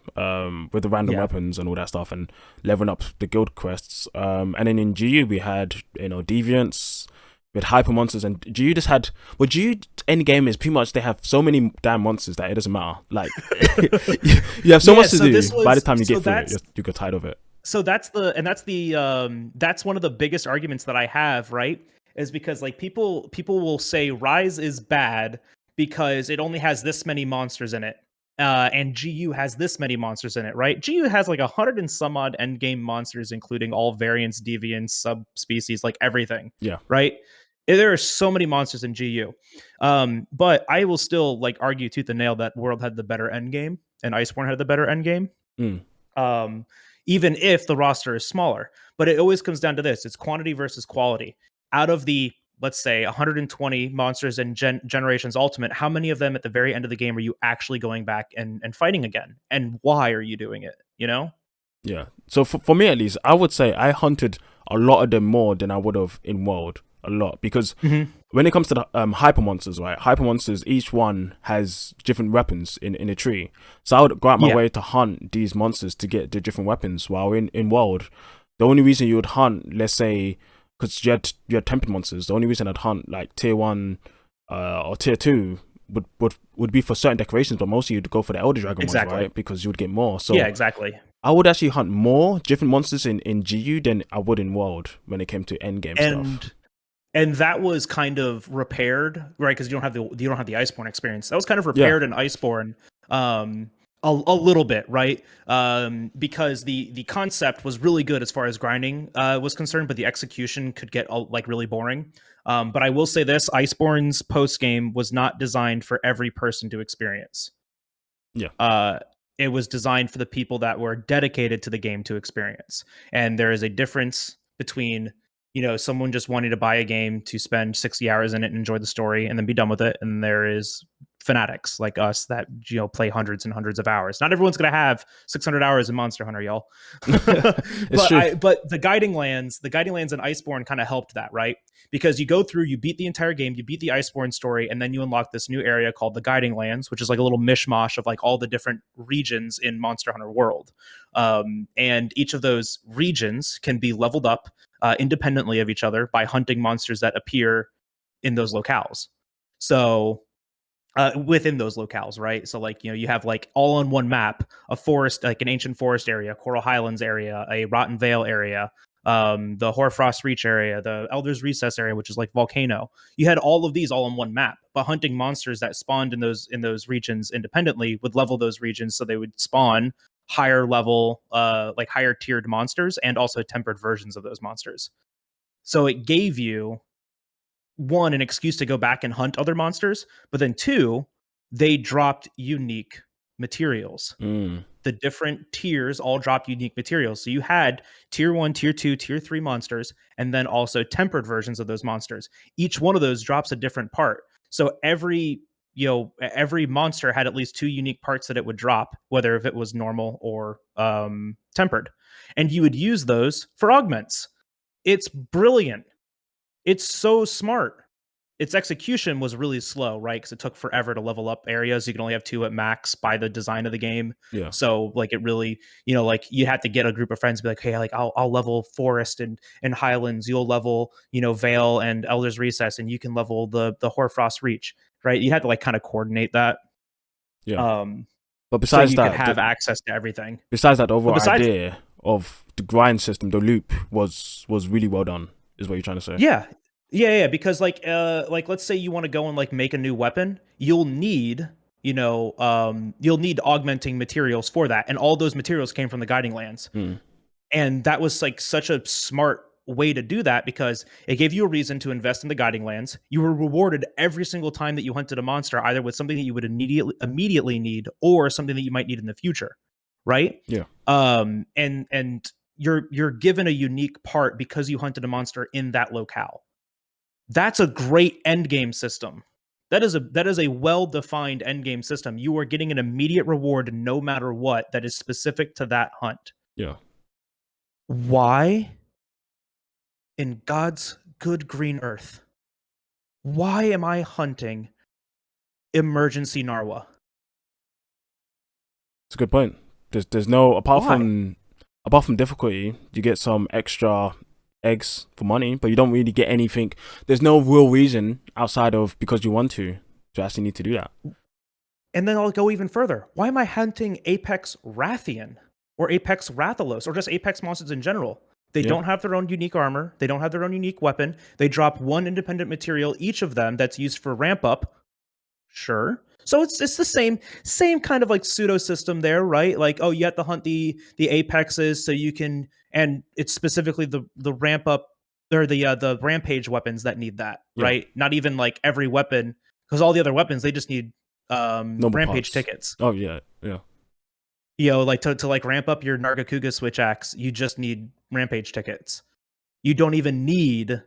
with the random weapons and all that stuff, and leveling up the guild quests. And then in GU we had deviants. With hyper monsters, and GU just had. Well, GU end game is pretty much they have so many damn monsters that it doesn't matter. Like you have so much to do. By the time you get through it, you get tired of it. So that's one of the biggest arguments that I have, right? Is because like people will say Rise is bad because it only has this many monsters in it. And GU has this many monsters in it, right? GU has like 100 and some odd endgame monsters, including all variants, deviants, subspecies, like everything. Yeah. Right? There are so many monsters in GU. But I will still like argue tooth and nail that World had the better endgame and Iceborne had the better endgame. Even if the roster is smaller. But it always comes down to this. It's quantity versus quality. Out of the, let's say, 120 monsters in Generations Ultimate, how many of them at the very end of the game are you actually going back and fighting again? And why are you doing it, Yeah. So for me, at least, I would say I hunted a lot of them more than I would have in World. A lot. Because when it comes to the hyper monsters, right? Hyper monsters, each one has different weapons in a tree. So I would go out my way to hunt these monsters to get the different weapons. While in World, the only reason you would hunt, let's say, because you had tempered monsters, the only reason I'd hunt like tier 1 or tier 2 would be for certain decorations, but mostly you'd go for the Elder Dragon ones, right? Because you would get more. So yeah, exactly. I would actually hunt more different monsters in GU than I would in World when it came to endgame stuff. And that was kind of repaired, right? Because you don't have the Iceborne experience. That was kind of repaired in Iceborne, a little bit, right? Because the concept was really good as far as grinding was concerned, but the execution could get like really boring. But I will say this: Iceborne's post game was not designed for every person to experience. Yeah. It was designed for the people that were dedicated to the game to experience, and there is a difference between someone just wanting to buy a game to spend 60 hours in it and enjoy the story and then be done with it. And there is fanatics like us that play hundreds and hundreds of hours. Not everyone's going to have 600 hours in Monster Hunter, y'all. But the guiding lands in Iceborne kind of helped that, right? Because you go through, you beat the entire game, you beat the Iceborne story, and then you unlock this new area called the Guiding Lands, which is like a little mishmash of like all the different regions in Monster Hunter World. And each of those regions can be leveled up independently of each other by hunting monsters that appear in those locales. So within those locales, right? So like, you have like all on one map, a forest, like an ancient forest area, Coral Highlands area, a Rotten Vale area, the Hoarfrost Reach area, the Elder's Recess area, which is like Volcano. You had all of these all on one map, but hunting monsters that spawned in those regions independently would level those regions so they would spawn higher level, like higher tiered monsters and also tempered versions of those monsters. So it gave you, one, an excuse to go back and hunt other monsters, but then two, they dropped unique materials. The different tiers all dropped unique materials. So you had tier 1, tier 2, tier 3 monsters, and then also tempered versions of those monsters. Each one of those drops a different part. So every monster had at least 2 unique parts that it would drop, whether if it was normal or tempered. And you would use those for augments. It's brilliant. It's so smart. Its execution was really slow, right? Because it took forever to level up areas. You can only have 2 at max by the design of the game. Yeah. So like it really, like you had to get a group of friends and be like, hey, like I'll level Forest and Highlands. You'll level, Vale and Elder's Recess, and you can level the Hoarfrost Reach, right? You had to like kind of coordinate that. Yeah. But besides so you that, could have access to everything. Besides that, the overall idea of the grind system, the loop was really well done, is what you're trying to say. Yeah, because like let's say you want to go and like make a new weapon, you'll need augmenting materials for that, and all those materials came from the Guiding Lands. And that was like such a smart way to do that because it gave you a reason to invest in the Guiding Lands. You were rewarded every single time that you hunted a monster, either with something that you would immediately need or something that you might need in the future, right? Yeah. And you're given a unique part because you hunted a monster in that locale. That's a great endgame system. That is a well-defined endgame system. You are getting an immediate reward no matter what that is specific to that hunt. Yeah. Why, in God's good green earth, why am I hunting emergency Narwa? It's a good point. There's no, apart from difficulty, you get some extra eggs for money, but you don't really get anything. There's no real reason outside of because you want to actually need to do that. And then I'll go even further. Why am I hunting Apex Rathian or Apex Rathalos or just Apex monsters in general? They don't have their own unique armor. They don't have their own unique weapon. They drop 1 independent material, each of them, that's used for ramp up. Sure. So it's the same kind of like pseudo system there, right? Like, oh, you have to hunt the apexes so you can, and it's specifically the ramp up or the rampage weapons that need that, right? Not even like every weapon, because all the other weapons they just need rampage tickets. Oh yeah. Like to like ramp up your Nargacuga switch axe, you just need rampage tickets. You don't even need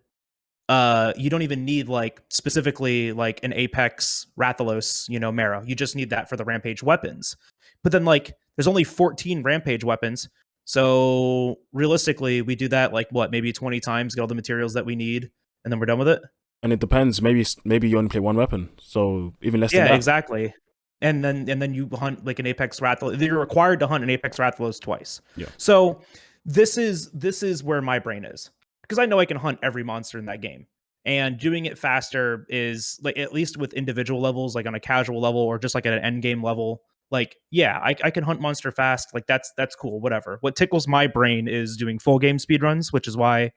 like specifically like an Apex Rathalos, Marrow. You just need that for the rampage weapons. But then like there's only 14 rampage weapons. So realistically, we do that like maybe 20 times, get all the materials that we need, and then we're done with it. And it depends. Maybe you only play 1 weapon, so even less than that. Yeah, exactly. And then you hunt like an Apex Rathalos. You're required to hunt an Apex Rathalos twice. Yeah. So this is where my brain is. Because I know I can hunt every monster in that game. And doing it faster is like, at least with individual levels, like on a casual level or just like at an end game level, like, yeah, I can hunt monster fast. Like that's cool, whatever. What tickles my brain is doing full game speedruns, which is why,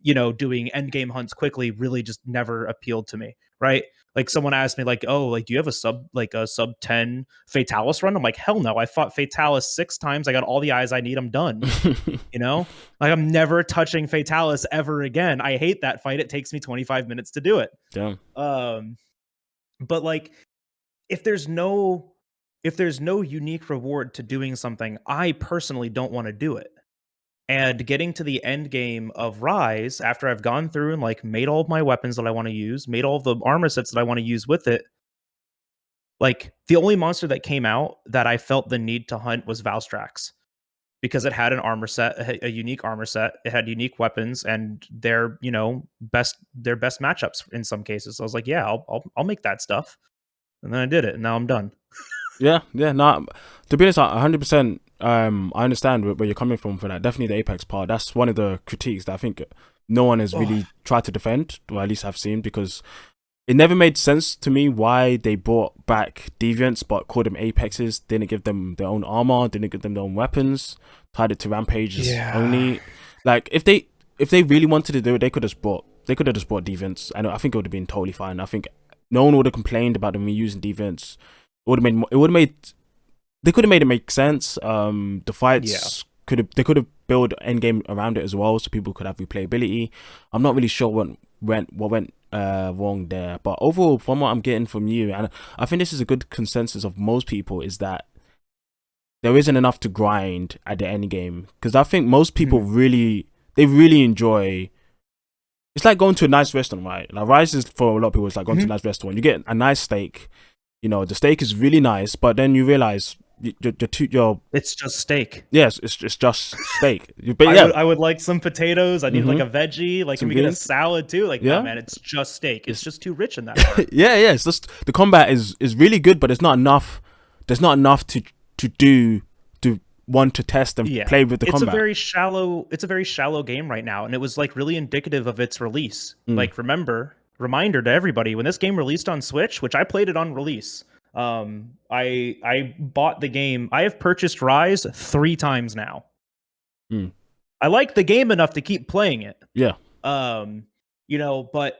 doing end game hunts quickly really just never appealed to me, right? Like someone asked me like, oh, like, do you have a sub 10 Fatalis run? I'm like, hell no. I fought Fatalis 6 times. I got all the eyes I need. I'm done. Like I'm never touching Fatalis ever again. I hate that fight. It takes me 25 minutes to do it. Yeah. But like, if there's no unique reward to doing something, I personally don't want to do it. And getting to the end game of Rise, after I've gone through and like made all of my weapons that I want to use, made all of the armor sets that I want to use with it, Like, the only monster that came out that I felt the need to hunt was Valstrax, because it had an armor set, a unique armor set. It had unique weapons, and their best matchups in some cases. So I was like, yeah, I'll make that stuff, and then I did it, and now I'm done. Yeah. No, to be honest, 100%. I understand where you're coming from for that. Definitely the Apex part. That's one of the critiques that I think no one has really tried to defend, or at least I've seen, because it never made sense to me why they brought back Deviants but called them Apexes, didn't give them their own armor, didn't give them their own weapons, tied it to Rampages only. Like, if they really wanted to do it, they could have just brought Deviants, and I think it would have been totally fine. I think no one would have complained about them reusing Deviants. They could have made it make sense. The fights they could have built Endgame around it as well, so people could have replayability. I'm not really sure what went wrong there, but overall, from what I'm getting from you, and I think this is a good consensus of most people, is that there isn't enough to grind at the end game, because I think most people really enjoy. It's like going to a nice restaurant, right? Like, Rise is, for a lot of people, it's like going to a nice restaurant. You get a nice steak, the steak is really nice, but then you realize it's just steak. Yes, it's just steak. I would like some potatoes. I need like a veggie. Like, can we get a salad too? Like, no, man, it's just steak. It's just too rich in that part. yeah. It's just, the combat is really good, but it's not enough. There's not enough to want to test and play with the combat. It's a very shallow game right now, and it was like really indicative of its release. Like, reminder to everybody, when this game released on Switch, which I played it on release. I bought the game. I have purchased Rise 3 times now. I like the game enough to keep playing it. Yeah. But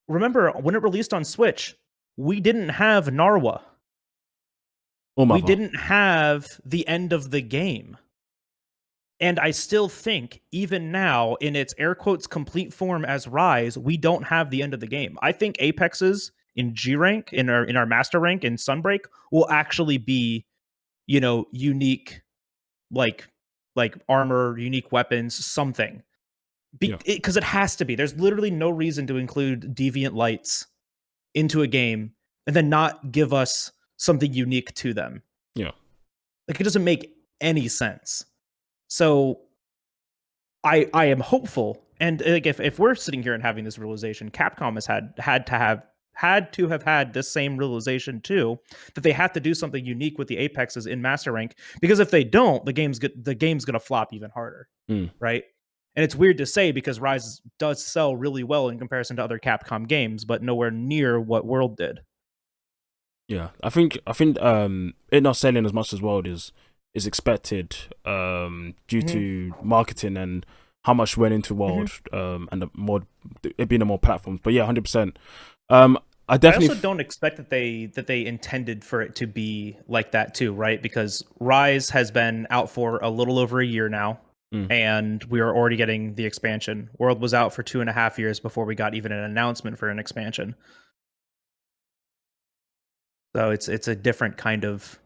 remember, when it released on Switch, we didn't have Narwa. We didn't have the end of the game. And I still think, even now, in its air quotes complete form as Rise, we don't have the end of the game. I think Apexes in G rank, in our master rank in Sunbreak, will actually be, unique, like armor, unique weapons, something. Because it has to be. There's literally no reason to include Deviant Lights into a game and then not give us something unique to them. Yeah. Like, it doesn't make any sense. So I am hopeful, and like, if we're sitting here and having this realization, Capcom has had to have had this same realization too, that they have to do something unique with the Apexes in Master Rank, because if they don't, the game's gonna flop even harder, right? And it's weird to say, because Rise does sell really well in comparison to other Capcom games, but nowhere near what World did. Yeah, I think it not selling as much as World is expected due to marketing and how much went into World, and it being more platforms. But yeah, 100%. I definitely also don't expect that they intended for it to be like that too, right? Because Rise has been out for a little over a year now, and we are already getting the expansion. World was out for 2.5 years before we got even an announcement for an expansion. So it's a different kind of,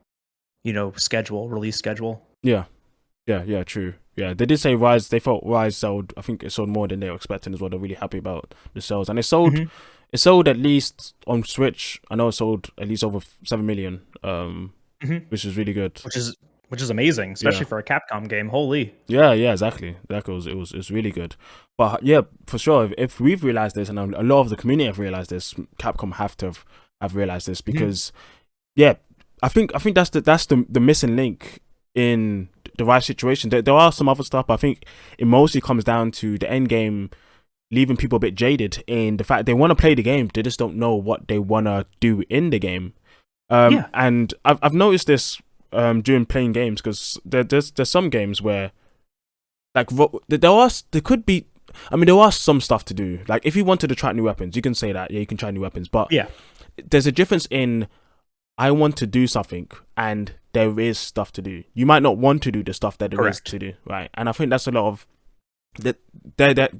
release schedule. Yeah, true. Yeah, they did say Rise. They thought Rise sold. I think it sold more than they were expecting as well. They're really happy about the sales, and it sold. It sold at least on Switch. I know it sold at least over 7 million, which is really good. Which is amazing, especially for a Capcom game. Holy. Yeah, exactly. It was really good. But yeah, for sure, if we've realized this, and a lot of the community have realized this, Capcom have to have realized this, because I think that's the missing link in the Rise situation. There are some other stuff, but I think it mostly comes down to the end game leaving people a bit jaded in the fact they want to play the game, they just don't know what they want to do in the game. And I've noticed this during playing games, because there's some games where, like, there are some stuff to do. Like, if you wanted to try new weapons, you can say that, you can try new weapons, but there's a difference in, I want to do something and there is stuff to do. You might not want to do the stuff that there is to do, right? And I think that's a lot of the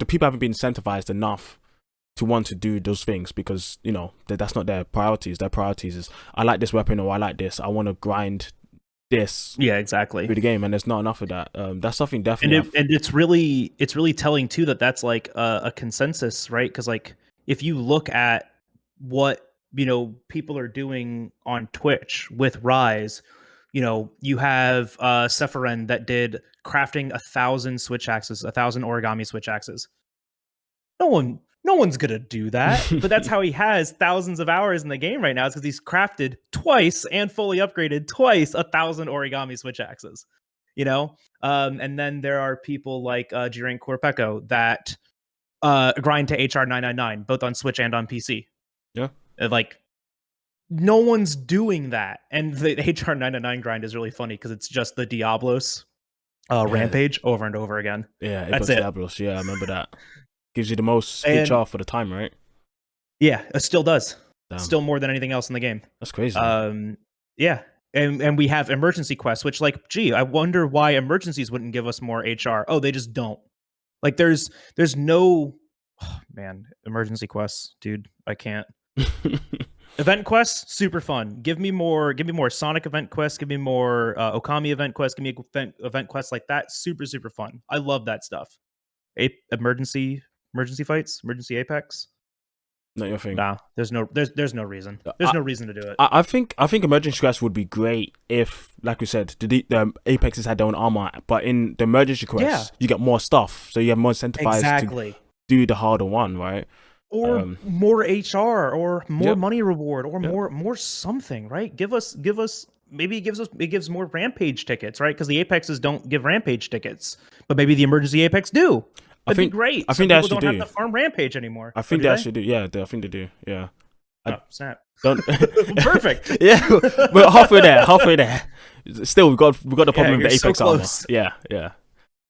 people haven't been incentivized enough to want to do those things, because that's not their priorities. Their priorities is, I like this weapon, or I like this, I want to grind this exactly through the game, and there's not enough of that. That's something definitely, and it's really telling too that that's like a consensus, right? Because, like, if you look at what people are doing on Twitch with Rise. You have Sephiren that did crafting 1,000 switch axes, 1,000 origami switch axes. No one's gonna do that, but that's how he has thousands of hours in the game right now. It's because he's crafted twice and fully upgraded twice 1,000 origami switch axes. And then there are people like Jiren Korpeko that grind to HR 999 both on Switch and on PC. Yeah, like no one's doing that, and the HR 999 grind is really funny because it's just the Diablos rampage over and over again. Yeah, that's it. Diablos. Yeah, I remember that. Gives you the most HR for the time, right? Yeah, it still does. Damn. Still more than anything else in the game. That's crazy. Yeah. And we have emergency quests, which I wonder why emergencies wouldn't give us more HR. Oh, they just don't. There's no emergency quests, dude. I can't. Event quests, super fun. Give me more Sonic event quests, give me more Okami event quests, give me event quests like that. Super, super fun. I love that stuff. Emergency fights, emergency Apex. Not your thing. Nah, there's no reason. There's no reason to do it. I think emergency quests would be great if, like we said, the Apexes had their own armor, but in the emergency quests, you get more stuff, so you have more incentivized to do the harder one, right? Or more HR, or more money reward, or more something, right? Give us maybe it gives more rampage tickets, right? Because the Apexes don't give rampage tickets, but maybe the emergency Apex do. That'd be great. I think they actually don't have to farm rampage anymore. I think they actually do. Yeah, I think they do. Yeah. Snap. Don't perfect. Yeah, we're halfway there. Still, we got the problem with the Apex armor. Yeah.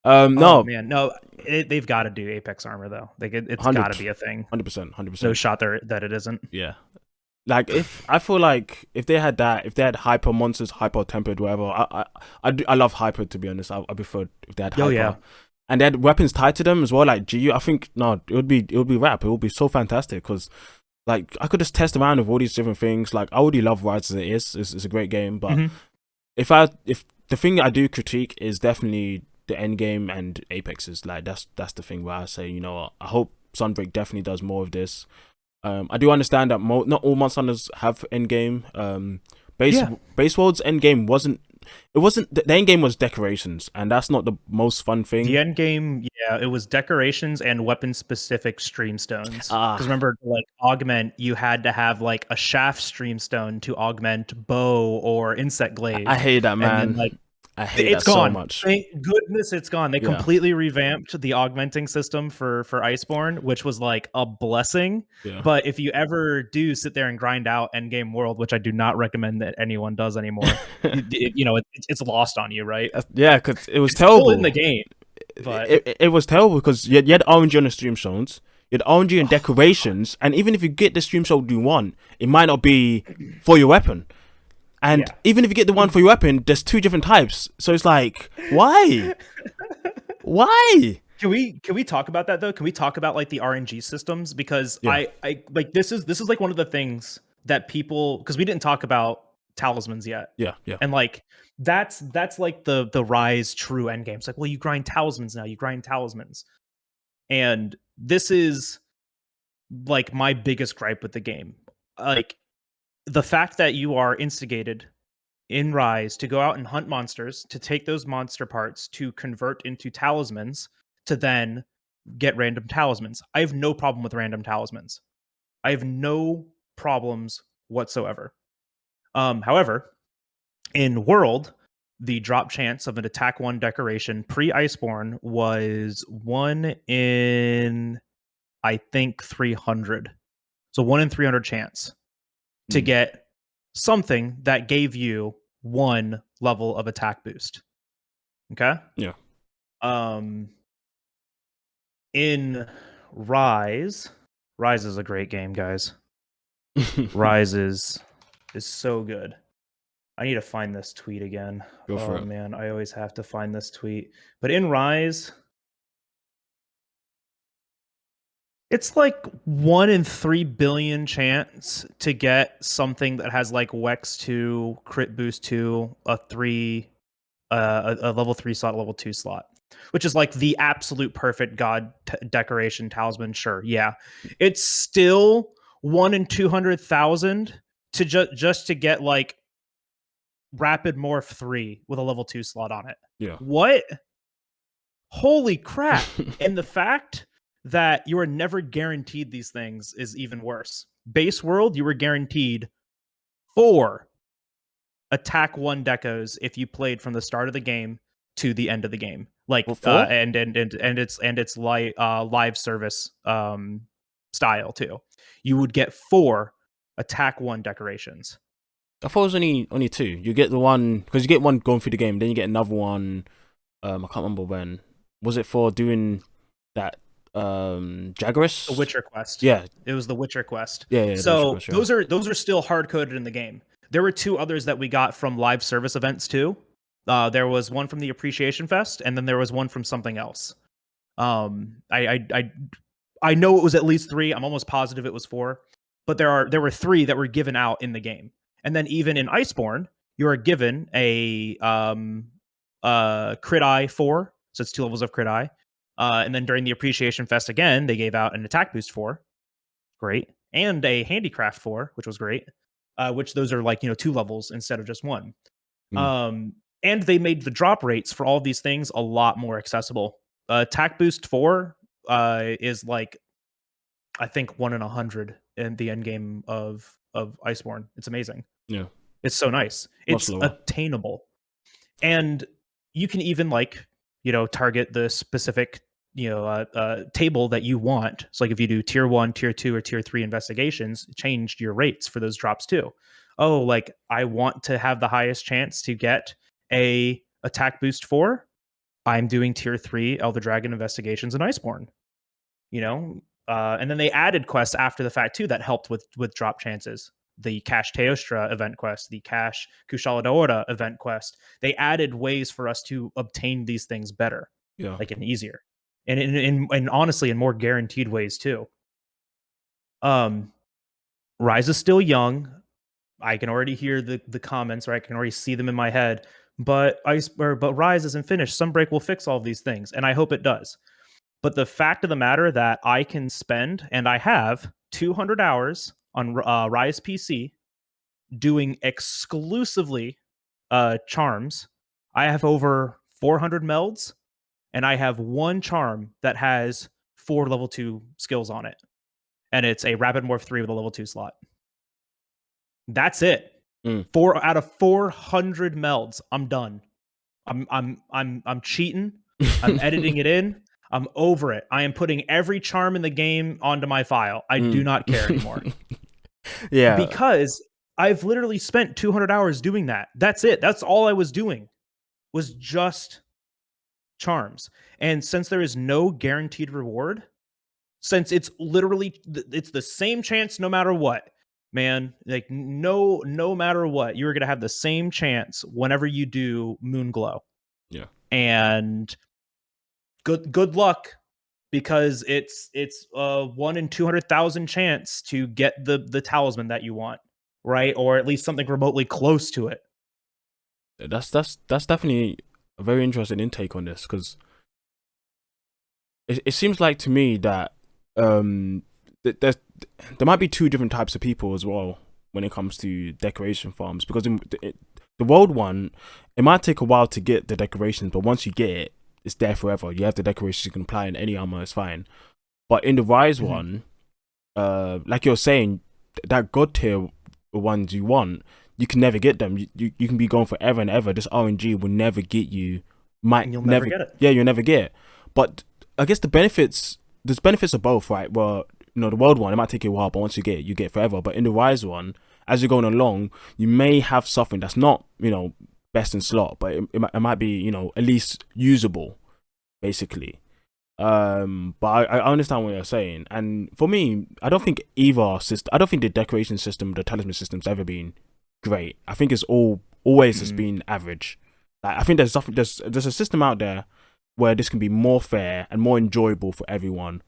No, man, no. They've got to do Apex armor though. It's got to be a thing. 100%. No shot there that it isn't. Yeah. I feel like if they had that, if they had hyper monsters, hyper tempered, whatever. I love hyper, to be honest. I prefer if they had hyper. Yeah. And they had weapons tied to them as well, like GU. I think it would be rap. It would be so fantastic because I could just test around with all these different things. I already love Rise as it is. It's a great game, but if the thing I do critique is definitely the Endgame and Apexes. That's the thing where I say, I hope Sunbreak definitely does more of this. I do understand that not all Monster Hunters have Endgame. Base World's Endgame wasn't. It wasn't. The Endgame was decorations, and that's not the most fun thing. The Endgame, it was decorations and weapon-specific streamstones. Because remember, augment, you had to have a shaft streamstone to augment bow or insect glaive. I hate that, man. And then, I hate that gone. So much. Thank goodness it's gone. They completely revamped the augmenting system for Iceborne, which was a blessing. Yeah. But if you ever do sit there and grind out Endgame World, which I do not recommend that anyone does anymore, it's lost on you, right? Yeah, because it was terrible. Still in the game, but it was terrible because you had RNG on the stream zones, you had RNG and decorations, and even if you get the stream zone you want, it might not be for your weapon. And even if you get the one for your weapon, there's 2 different types. So it's why? Why? Can we talk about that though? Can we talk about the RNG systems? Because I this is one of the things that people, because we didn't talk about talismans yet. Yeah. And that's the Rise true end game. It's well, you grind talismans now. You grind talismans. And this is my biggest gripe with the game. The fact that you are instigated in Rise to go out and hunt monsters, to take those monster parts, to convert into talismans, to then get random talismans. I have no problem with random talismans. I have no problems whatsoever. However, in World, the drop chance of an attack 1 decoration pre-Iceborne was 1 in, I think, 300. So 1 in 300 chance to get something that gave you 1 level of attack boost. Okay? Yeah. In Rise is a great game, guys. Rise is so good. I need to find this tweet again. Go for it. Man, I always have to find this tweet. But in Rise, it's 1 in 3 billion chance to get something that has Wex 2, crit boost 2, a level 3 slot, level 2 slot, which is the absolute perfect god decoration talisman. Sure, yeah, it's still 1 in 200,000 to just to get like Rapid Morph 3 with a level 2 slot on it. Yeah. What? Holy crap. And the fact that you are never guaranteed these things is even worse. Base World, you were guaranteed 4 attack 1 decos if you played from the start of the game to the end of the game. Like and it's live service style too. You would get 4 attack 1 decorations. I thought it was only 2. You get the one because you get one going through the game, then you get another one. I can't remember when. Was it for doing that Jaggeris? The Witcher quest. Yeah. It was the Witcher quest. Yeah. So those are still hard coded in the game. There were 2 others that we got from live service events too. There was one from the Appreciation Fest, and then there was one from something else. I know it was at least 3. I'm almost positive it was 4, but there were 3 that were given out in the game. And then even in Iceborne, you are given a crit eye 4, so it's 2 levels of crit eye. And then during the Appreciation Fest again, they gave out an attack boost 4, great, and a handicraft 4, which was great. Which those are like 2 levels instead of just 1. And they made the drop rates for all of these things a lot more accessible. Attack boost 4 is like I think 1 in 100 in the end game of Iceborne. It's amazing. Yeah, it's so nice. It's attainable, and you can even target the specific table that you want. So like if you do tier 1, tier 2, or tier 3 investigations, change your rates for those drops too. Oh, like I want to have the highest chance to get a attack boost 4. I'm doing tier 3 Elder Dragon investigations in Iceborne. And then they added quests after the fact too that helped with drop chances. The Cash Teostra event quest, the Cash Kushala Daora event quest. They added ways for us to obtain these things better, and easier, and honestly in more guaranteed ways too. Rise is still young. I can already hear the comments, or I can already see them in my head. But Rise isn't finished. Sunbreak will fix all of these things, and I hope it does. But the fact of the matter that I can spend, and I have 200 hours on Rise PC doing exclusively charms. I have over 400 melds, and I have 1 charm that has 4 level 2 skills on it. And it's a Rapid Morph 3 with a level 2 slot. That's it. 4 out of 400 melds. I'm done. I'm cheating. I'm editing it in. I'm over it. I am putting every charm in the game onto my file. I do not care anymore. Yeah. Because I've literally spent 200 hours doing that. That's it. That's all I was doing. Was just charms. And since there is no guaranteed reward, since it's the same chance no matter what, man, like no matter what, you're going to have the same chance whenever you do Moonglow. Yeah. And good luck, because it's 1 in 200,000 chance to get the talisman that you want, right? Or at least something remotely close to it. That's definitely a very interesting intake on this, because it seems like to me that there might be 2 different types of people as well when it comes to decoration farms, because in the world one, it might take a while to get the decorations, but once you get it, it's there forever. You have the decorations, you can apply in any armor, it's fine. But in the Rise one, like you're saying, that god tier ones you want, you can never get them. You can be going forever and ever. This RNG will never get you. You'll never get it. Yeah, you'll never get it. But I guess there's benefits of both, right? Well, the world one, it might take you a while, but once you get it, you get it forever. But in the Rise one, as you're going along, you may have something that's not, best in slot, but it might be, at least usable, basically. But I understand what you're saying, and for me, I don't think the decoration system, the talisman system's ever been great. I think it's always has been average. Like, I think there's a system out there where this can be more fair and more enjoyable for everyone.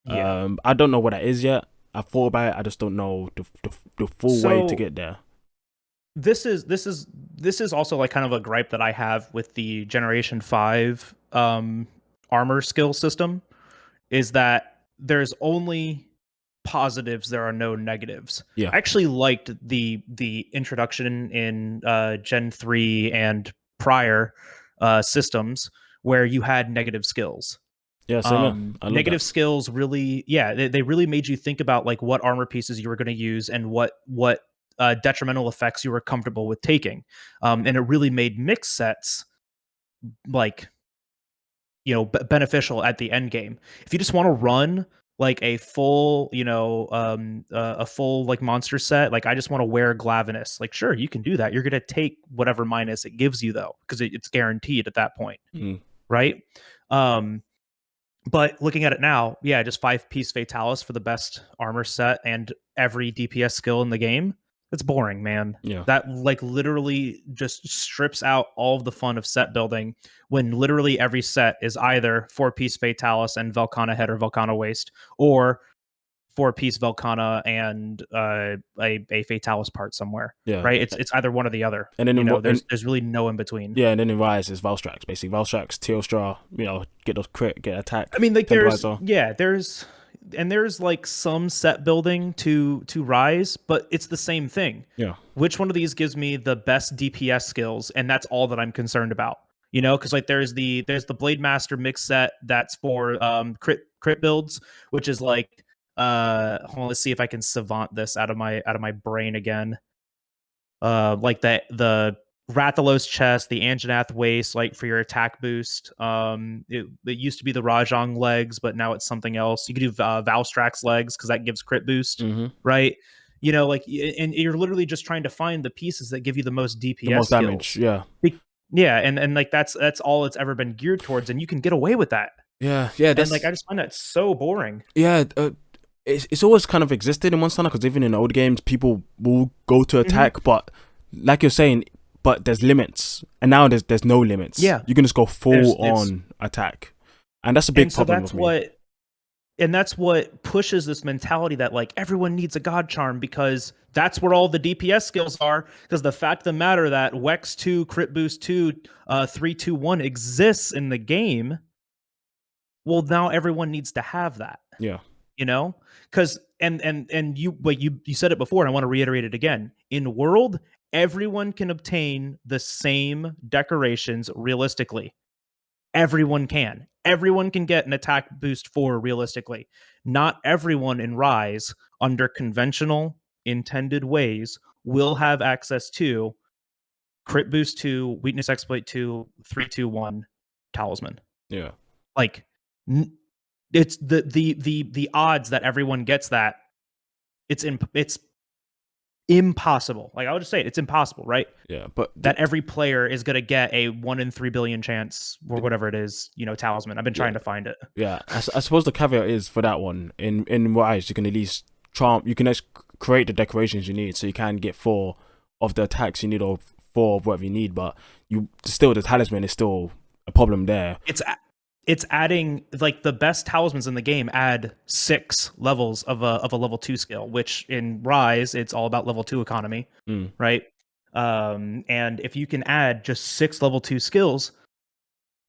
Yeah. I don't know what that is yet. I've thought about it. I just don't know the full way to get there. This is also like kind of a gripe that I have with the Generation 5 armor skill system, is that there's only positives, there are no negatives. Yeah. I actually liked the introduction in Gen 3 and prior systems where you had negative skills. Yeah, same here. I love Negative that. skills really, they really made you think about like what armor pieces you were going to use and what detrimental effects you were comfortable with taking. And it really made mix sets like beneficial at the end game. If you just want to run like a full a full like monster set, like I just want to wear Glavenus, like sure you can do that. You're gonna take whatever minus it gives you though, because it's guaranteed at that point. Right. But looking at it now, yeah, just 5-piece Fatalis for the best armor set and every DPS skill in the game. It's boring, man. Yeah. That like literally just strips out all of the fun of set building when literally every set is either 4-piece Fatalis and Velkhana head or Velkhana waist, or 4-piece Velkhana and a Fatalis part somewhere. Yeah. Right? It's either one or the other. And then there's really no in between. Yeah, and then in Rise is Valstrax, basically. Valstrax, Teostra, get those crit, get attack. I mean, like there's like some set building to Rise, but it's the same thing. Yeah. Which one of these gives me the best DPS skills, and that's all that I'm concerned about. Because like there's the Blade Master mix set that's for crit builds, which is like let's see if I can savant this out of my brain again. Like the Rathalos chest, the Anjanath waist, like for your attack boost. It used to be the Rajang legs, but now it's something else. You could do Valstrax legs because that gives crit boost, right? Like, and you're literally just trying to find the pieces that give you the most DPS, the most damage. Yeah, yeah, and like that's all it's ever been geared towards, and you can get away with that. Yeah. And like I just find that so boring. Yeah. It's always kind of existed in Monster Hunter because even in old games, people will go to attack, but like you're saying, but there's limits, and now there's no limits. Yeah, you can just go full on attack, and that's a big problem. That's what pushes this mentality that like everyone needs a god charm because that's where all the DPS skills are. Because the fact of the matter that Wex 2, Crit Boost 2, 3-2-1 exists in the game. Well, now everyone needs to have that. Yeah. Because and you said it before, and I want to reiterate it again. In World, everyone can obtain the same decorations realistically. Everyone can. Everyone can get an attack boost 4 realistically. Not everyone in Rise, under conventional intended ways, will have access to crit boost 2, weakness exploit 2, 3-2-1 talisman. Yeah. Like it's the odds that everyone gets that it's impossible. Like I would just say it's impossible, right? Yeah, but that every player is going to get a 1 in 3 billion chance or whatever it is, talisman. I've been trying to find it. Yeah, I suppose the caveat is for that one in Rise, you can at least you can just create the decorations you need, so you can get 4 of the attacks you need or 4 of whatever you need, but the talisman is still a problem there. It's adding, like, the best talismans in the game add 6 levels of a level 2 skill, which in Rise, it's all about level 2 economy, right? And if you can add just 6 level 2 skills,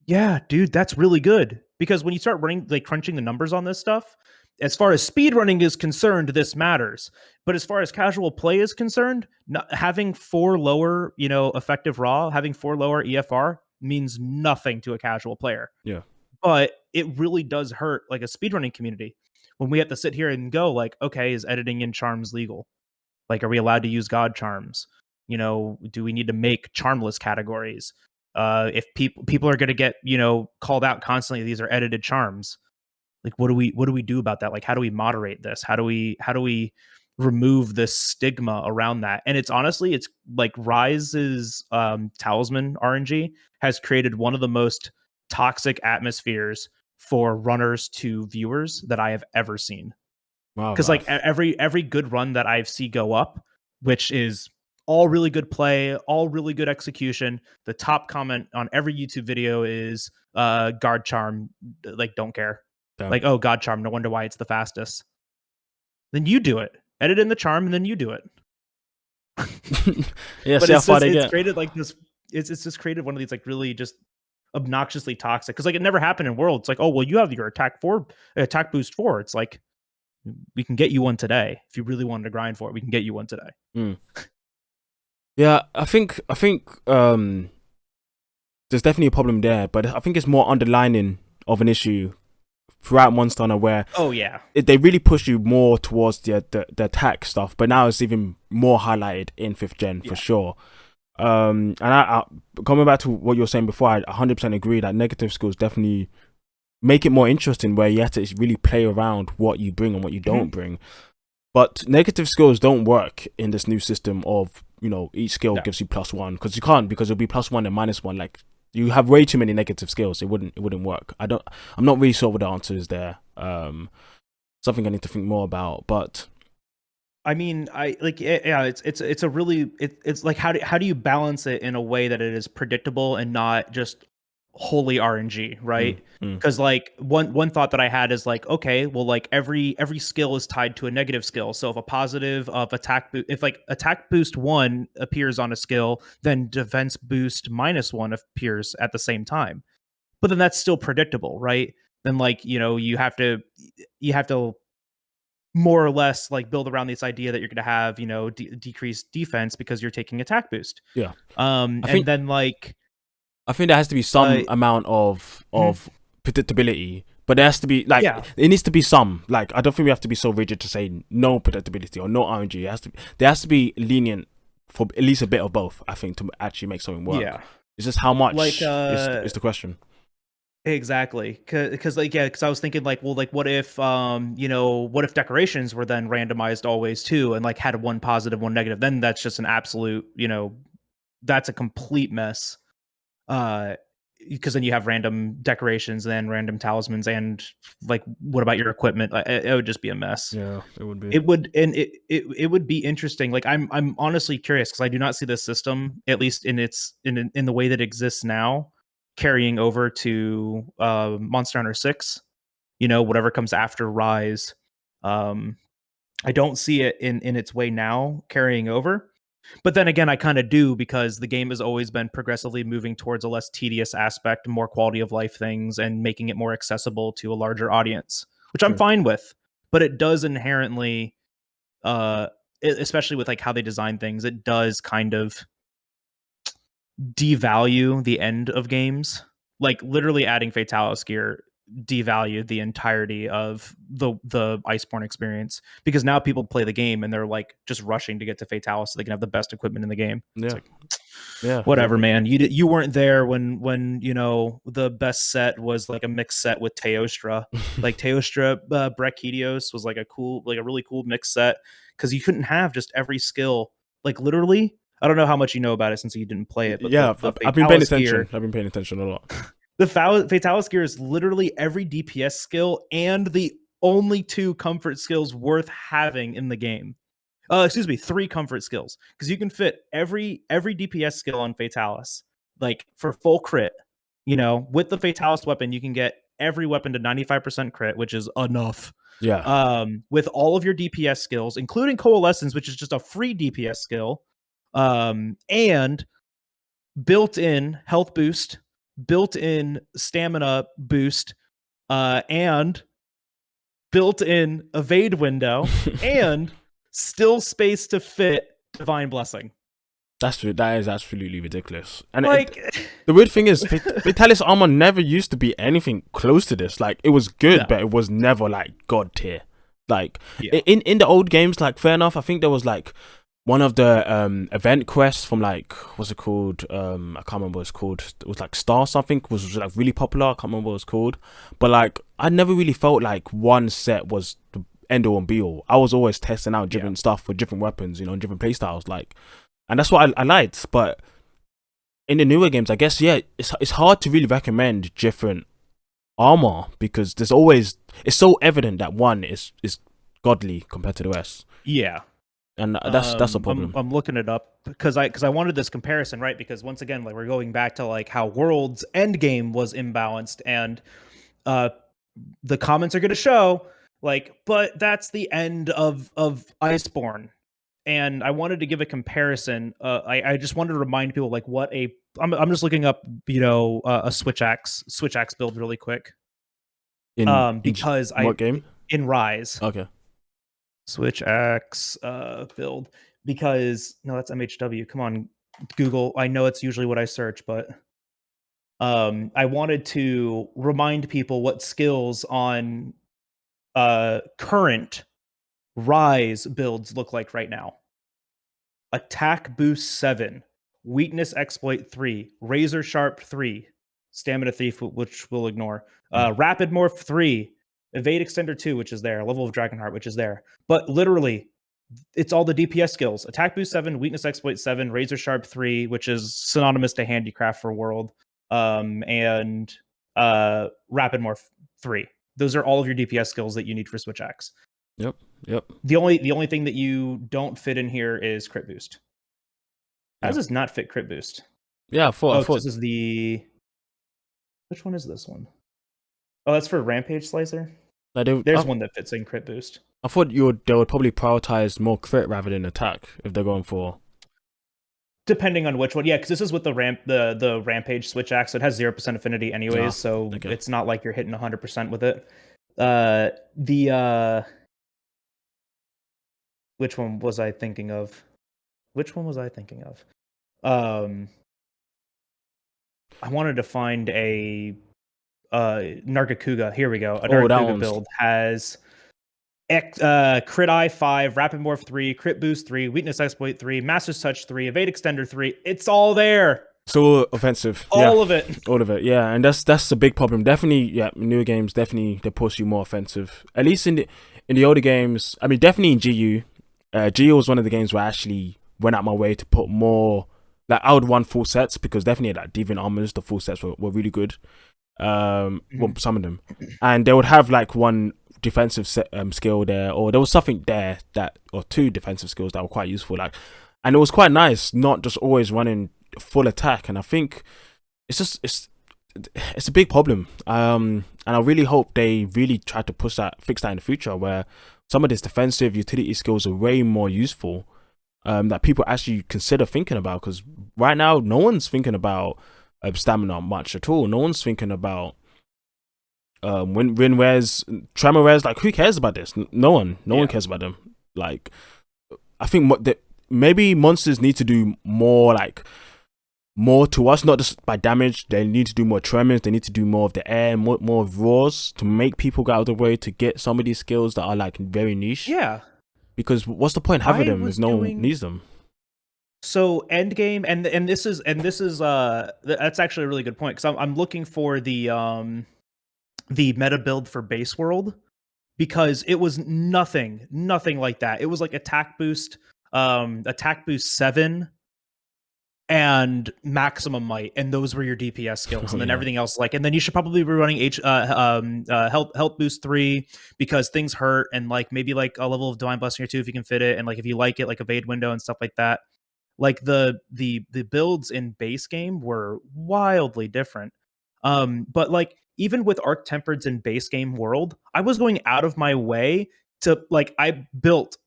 yeah, dude, that's really good. Because when you start crunching the numbers on this stuff, as far as speed running is concerned, this matters. But as far as casual play is concerned, having 4 lower, effective raw, having 4 lower EFR means nothing to a casual player. Yeah. But it really does hurt like a speedrunning community when we have to sit here and go like, okay, is editing in charms legal? Like, are we allowed to use god charms? Do we need to make charmless categories? If people are going to get, called out constantly, these are edited charms. Like, what do we do about that? Like, how do we moderate this? How do we remove this stigma around that? And it's honestly, it's like Rise's talisman RNG has created one of the most toxic atmospheres for runners to viewers that I have ever seen. Because like every good run that I see go up, which is all really good play, all really good execution, the top comment on every YouTube video is guard charm, like don't care. Damn. Like, oh, god charm, no wonder why it's the fastest. Then you do it. Edit in the charm and then you do it. Yeah, but it's created like this, it's just created one of these like really just obnoxiously toxic, because like it never happened in World. It's like, oh well, you have your attack boost 4. It's like, We can get you one today if you really wanted to grind for it. We can get you one today. Mm. Yeah, I think there's definitely a problem there, but I think it's more underlining of an issue throughout Monster Hunter where they really push you more towards the attack stuff, but now it's even more highlighted in 5th gen for sure. And I coming back to what you were saying before, I 100% agree that negative skills definitely make it more interesting, where you have to really play around what you bring and what you don't bring. But negative skills don't work in this new system of, you know, each skill gives you +1, because you can't, because it'll be +1 and -1. Like, you have way too many negative skills. It wouldn't work. I'm not really sure what the answer is there. Something I need to think more about. But I mean, it's a really, it's like, how do you balance it in a way that it is predictable and not just wholly RNG, right? Because like one thought that I had is like, okay, well, like every skill is tied to a negative skill. So if a positive of if like attack boost 1 appears on a skill, then defense boost -1 appears at the same time. But then that's still predictable, right? Then like, you know, you have to more or less like build around this idea that you're going to have, you know, decreased defense because you're taking attack boost. Yeah. I think there has to be some amount of predictability, but there has to be like it needs to be some. Like, I don't think we have to be so rigid to say no predictability or no RNG. There has to be lenient for at least a bit of both, I think, to actually make something work. Yeah. It's just how much is the question. Exactly, because I was thinking like, well, like what if you know, what if decorations were then randomized always too, and like had 1 positive, 1 negative? Then that's just an absolute, you know, that's a complete mess. Because then you have random decorations, then random talismans, and like, what about your equipment? It would just be a mess. Yeah, it would be. It would be interesting. Like, I'm honestly curious, because I do not see this system, at least in the way that it exists now, carrying over to Monster Hunter 6. You know, whatever comes after Rise. I don't see it in its way now carrying over. But then again, I kind of do, because the game has always been progressively moving towards a less tedious aspect, more quality of life things, and making it more accessible to a larger audience, which I'm fine with. But it does inherently, especially with like how they design things, it does kind of devalue the end of games. Like, literally adding Fatalis gear devalued the entirety of the Iceborne experience, because now people play the game and they're like just rushing to get to Fatalis so they can have the best equipment in the game. It's like, whatever, man. You weren't there when you know, the best set was like a mixed set with Teostra. Like, Teostra Brachiodos was like a really cool mixed set, because you couldn't have just every skill. Like, literally, I don't know how much you know about it since you didn't play it, but I've been paying attention. I've been paying attention a lot. The Fatalis gear is literally every DPS skill and the only 2 comfort skills worth having in the game. 3 comfort skills, because you can fit every DPS skill on Fatalis, like for full crit. You know, with the Fatalis weapon, you can get every weapon to 95% crit, which is enough. Yeah. With all of your DPS skills, including Coalescence, which is just a free DPS skill, and built-in health boost, built-in stamina boost, and built-in evade window, and still space to fit Divine Blessing. That is absolutely ridiculous. And like, the weird thing is, Vitalis armor never used to be anything close to this. Like, it was good, but it was never like god tier. Like, in the old games, like, fair enough. I think there was like one of the event quests from, like, what's it called? I can't remember what it's called. It was like Star something, was like really popular. I can't remember what it's called. But like, I never really felt like one set was the end all and be all. I was always testing out different stuff with different weapons, you know, and different playstyles. Like, and that's what I liked. But in the newer games, I guess, it's hard to really recommend different armor, because there's always, it's so evident that one is godly compared to the rest. Yeah. And that's a problem. I'm looking it up because I wanted this comparison, right? Because once again, like, we're going back to like how World's Endgame was imbalanced, and the comments are going to show like, but that's the end of Iceborne. And I wanted to give a comparison. I just wanted to remind people like what I'm just looking up, you know, a switch axe build really quick. Because what game? In Rise. Okay. Switch Axe build, because no, that's MHW. Come on, Google. I know it's usually what I search, but I wanted to remind people what skills on current Rise builds look like right now. Attack Boost 7, Weakness Exploit 3, Razor Sharp 3, Stamina Thief, which we'll ignore, Rapid Morph 3, Evade Extender 2, which is there, Level of Dragonheart, which is there. But literally, it's all the DPS skills. Attack Boost 7, Weakness Exploit 7, Razor Sharp 3, which is synonymous to Handicraft for World, and Rapid Morph 3. Those are all of your DPS skills that you need for Switch Axe. Yep. The only thing that you don't fit in here is Crit Boost. How does this not fit Crit Boost? Yeah, I thought this is the... Which one is this one? Oh, that's for Rampage Slicer? There's one that fits in Crit Boost. I thought they would probably prioritize more crit rather than attack if they're going for... Depending on which one. Yeah, because this is with the Rampage Switch Axe. So it has 0% affinity anyways, so it's not like you're hitting 100% with it. Which one was I thinking of? I wanted to find a Nargacuga. Here we go. A Nargacuga build has Crit Eye 5, Rapid Morph 3, Crit Boost 3, Weakness Exploit 3, Master's Touch 3, Evade Extender 3. It's all there. So offensive. All of it. Yeah, and that's a big problem. Definitely, yeah, newer games definitely they push you more offensive. At least in the older games, I mean, definitely in GU. GU was one of the games where I actually went out my way to put more. Like I would run full sets because definitely like Deviant Armors, the full sets were really good. Well, some of them, and they would have like one defensive skill there, or there was something there or two defensive skills that were quite useful. Like, and it was quite nice, not just always running full attack. And I think it's a big problem. And I really hope they really try to fix that in the future, where some of these defensive utility skills are way more useful. That people actually consider thinking about, because right now no one's thinking about stamina much at all. No one's thinking about win res, tremor res. Like, who cares about this? No one cares about them. Like, I think maybe monsters need to do more, like more to us, not just by damage. They need to do more tremors. They need to do more of the air, more of roars to make people go out of the way to get some of these skills that are like very niche. Yeah. Because what's the point having them if no one needs them? So Endgame, and this is that's actually a really good point, because I'm looking for the meta build for Base World, because it was nothing like that. It was like attack boost 7 and maximum might, and those were your DPS skills, and then everything else, like, and then you should probably be running health boost 3 because things hurt, and like maybe like a level of divine blessing or 2 if you can fit it, and like if you like it, like evade window and stuff like that. Like the builds in base game were wildly different. But like even with Arc Tempereds in base game world, I was going out of my way to, like, I built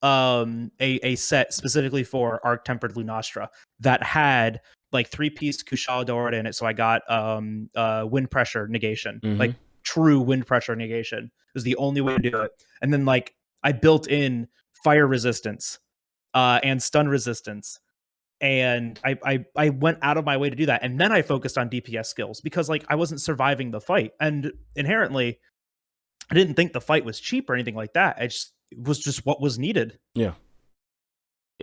a set specifically for Arc Tempered Lunastra that had like 3-piece Kushal Dorada in it, so I got wind pressure negation, like true wind pressure negation. It was the only way to do it. And then like I built in fire resistance and stun resistance, and I went out of my way to do that. And then I focused on DPS skills, because like I wasn't surviving the fight, and inherently I didn't think the fight was cheap or anything like that. It was just what was needed. Yeah.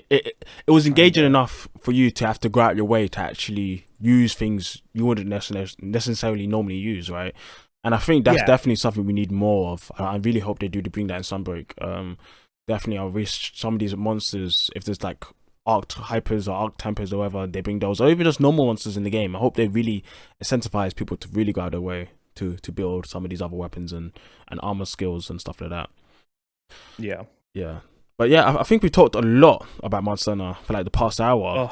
It was engaging enough for you to have to go out your way to actually use things you wouldn't necessarily normally use, right? And I think that's definitely something we need more of. I really hope they do to bring that in Sunbreak. Definitely, I wish some of these monsters, if there's like Arc Hypers or Arc Tempers or whatever, they bring those, or even just normal monsters in the game. I hope they really incentivize people to really go out of their way to build some of these other weapons and armor skills and stuff like that. Yeah. But yeah, I think we talked a lot about Monster Hunter for like the past hour.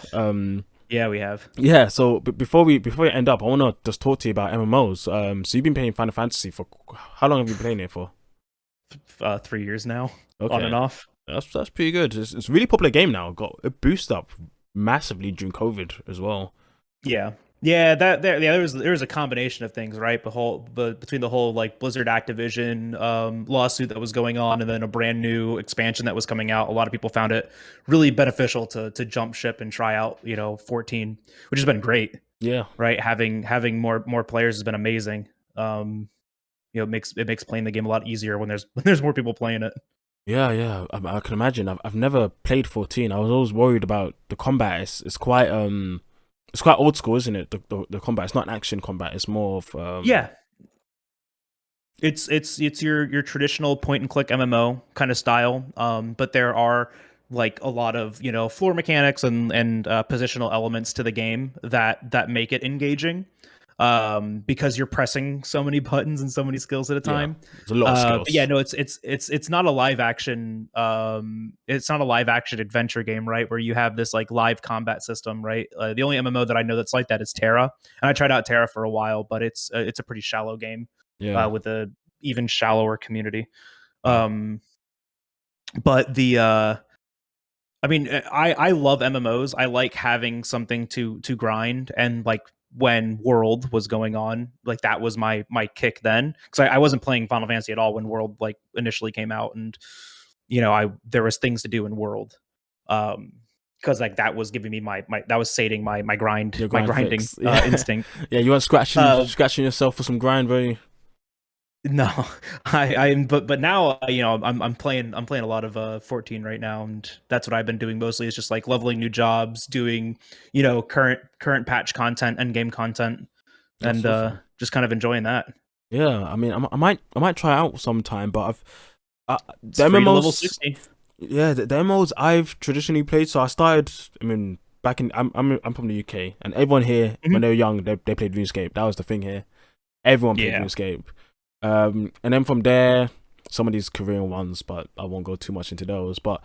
Yeah, we have. Yeah, so before we end up, I want to just talk to you about MMOs. So you've been playing Final Fantasy for how long have you been playing it for? 3 years now, on and off. That's pretty good. It's a really popular game now. Got a boost up massively during COVID as well. Yeah, Yeah, there's a combination of things, right? But between the whole like Blizzard Activision lawsuit that was going on, and then a brand new expansion that was coming out, a lot of people found it really beneficial to jump ship and try out 14, which has been great. Yeah, Right, having more players has been amazing. It makes playing the game a lot easier when there's more people playing it. yeah. I can imagine. I've never played 14. I was always worried about the combat. It's quite old school, isn't it? The combat. It's not an action combat. It's more of Yeah, it's your traditional point and click MMO kind of style, but there are like a lot of floor mechanics and positional elements to the game that make it engaging, because you're pressing so many buttons and so many skills at a yeah. time. There's a lot of But yeah, skills. no, it's not a live action it's not a live action adventure game, right, where you have this like live combat system, right? The only MMO that I know that's like that is Terra, and I tried out Terra for a while, but it's a pretty shallow game Yeah. with a even shallower community. Wow. Um, but I mean, I love MMOs. I like having something to grind, and like when World was going on, like that was my kick then, because I wasn't playing Final Fantasy at all when World like initially came out, and I there was things to do in World, because like that was giving me my that was sating Your my grind grinding fix. Yeah. instinct. Yeah, you weren't Uh, scratching yourself for some grind, were you? No, I'm but now I'm playing a lot of 14 right now, and that's what I've been doing mostly, is just like leveling new jobs, doing current patch content, end game content, That's and awesome. just kind of enjoying that. Yeah, I mean, I might try out sometime, but It's the free to level MMOs. 60. Yeah, the MMOs I've traditionally played. So I started. I mean, back in I'm from the UK, and everyone here when Mhm. they were young, they played RuneScape. That was the thing here. Everyone played Yeah. RuneScape. And then from there, some of these Korean ones, but I won't go too much into those. But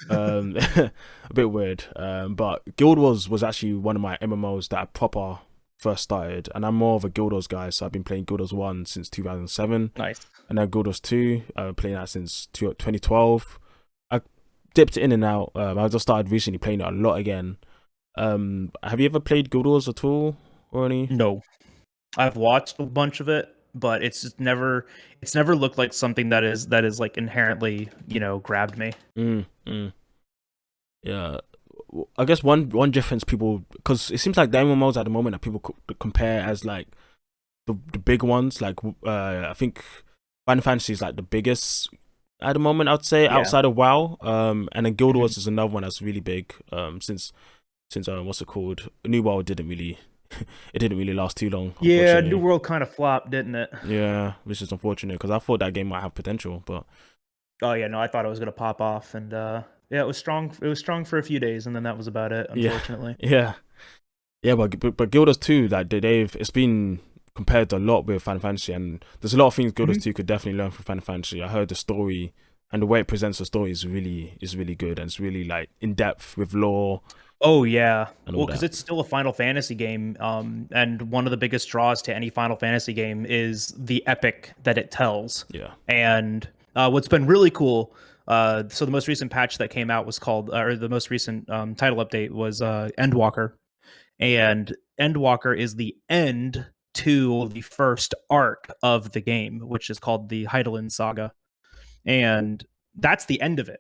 a bit weird. But Guild was actually one of my MMOs that I proper first started, and I'm more of a Guild Wars guy. So I've been playing Guild Wars 1 since 2007, Nice. and then Guild Wars 2. I've been playing that since 2012. I dipped in and out. I just started recently playing it a lot again. Have you ever played Guild Wars at all or any? No, I've watched a bunch of it, but it's never looked like something that is like inherently grabbed me. Mm. Yeah, I guess one difference people, because it seems like the MMOs at the moment that people compare as like the big ones, like I think Final Fantasy is like the biggest at the moment, I'd say, Yeah. outside of WoW. And then Guild Mhm. Wars is another one that's really big. Since what's it called? New World didn't really it didn't really last too long, Yeah, New unfortunately. World kind of flopped, didn't it? Yeah, which is unfortunate because I thought that game might have potential, but Oh yeah, no, I thought it was gonna pop off, and yeah, it was strong. It was strong for a few days, and then that was about it, yeah, unfortunately. yeah. Yeah, but Guilders 2, like it's been compared a lot with Final Fantasy, and there's a lot of things Guilders Mhm. 2 could definitely learn from Final Fantasy. I heard the story and the way it presents the story is really good, and it's really like in depth with lore Oh yeah, and all well, because that. it's still a Final Fantasy game, and one of the biggest draws to any Final Fantasy game is the epic that it tells. Yeah. And what's been really cool, so the most recent patch that came out was called, or the most recent title update was Endwalker, and Endwalker is the end to the first arc of the game, which is called the Hydaelyn Saga, and that's the end of it,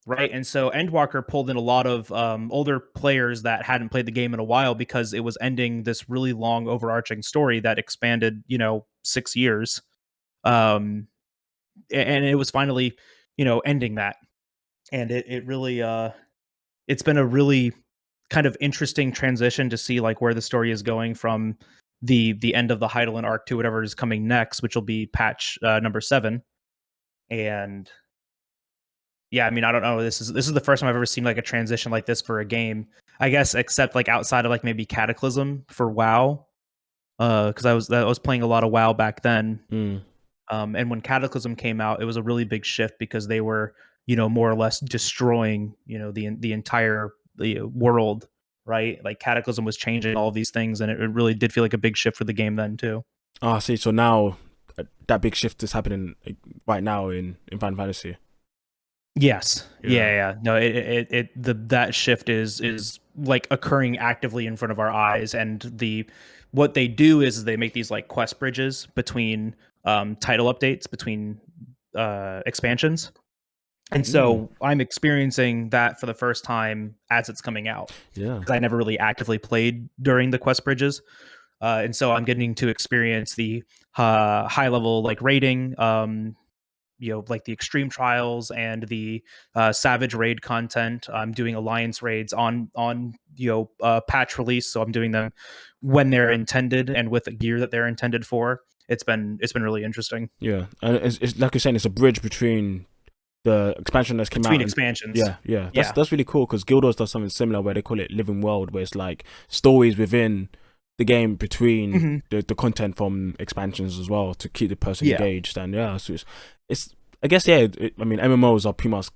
right? And so Endwalker pulled in a lot of older players that hadn't played the game in a while, because it was ending this really long overarching story that expanded 6 years, um, and it was finally ending that, and it really it's been a really kind of interesting transition to see like where the story is going from the end of the Hydaelyn arc to whatever is coming next, which will be patch number 7. And yeah, I mean, I don't know. This is the first time I've ever seen like a transition like this for a game. I guess except like outside of like maybe Cataclysm for WoW, because I was playing a lot of WoW back then. Mm. And when Cataclysm came out, it was a really big shift, because they were more or less destroying the entire world, right? Like Cataclysm was changing all these things, and it really did feel like a big shift for the game then too. Oh, I see. So now that big shift is happening right now in Final Fantasy. Yes. Yeah, Yeah. yeah. No, that shift is like occurring actively in front of our eyes. And what they do is they make these like quest bridges between title updates, between expansions. And so I'm experiencing that for the first time as it's coming out. Yeah, because I never really actively played during the quest bridges. And so I'm getting to experience the high level like raiding, like the extreme trials and the savage raid content. I'm doing alliance raids on patch release, so I'm doing them when they're intended and with the gear that they're intended for. It's been really interesting. Yeah, and it's like you're saying, it's a bridge between the expansion that's came between out expansions. Yeah. That's really cool, because Guild does something similar where they call it Living World, where it's like stories within the game between the content from expansions as well, to keep the person engaged. And so it's I guess I mean, MMOs are pretty much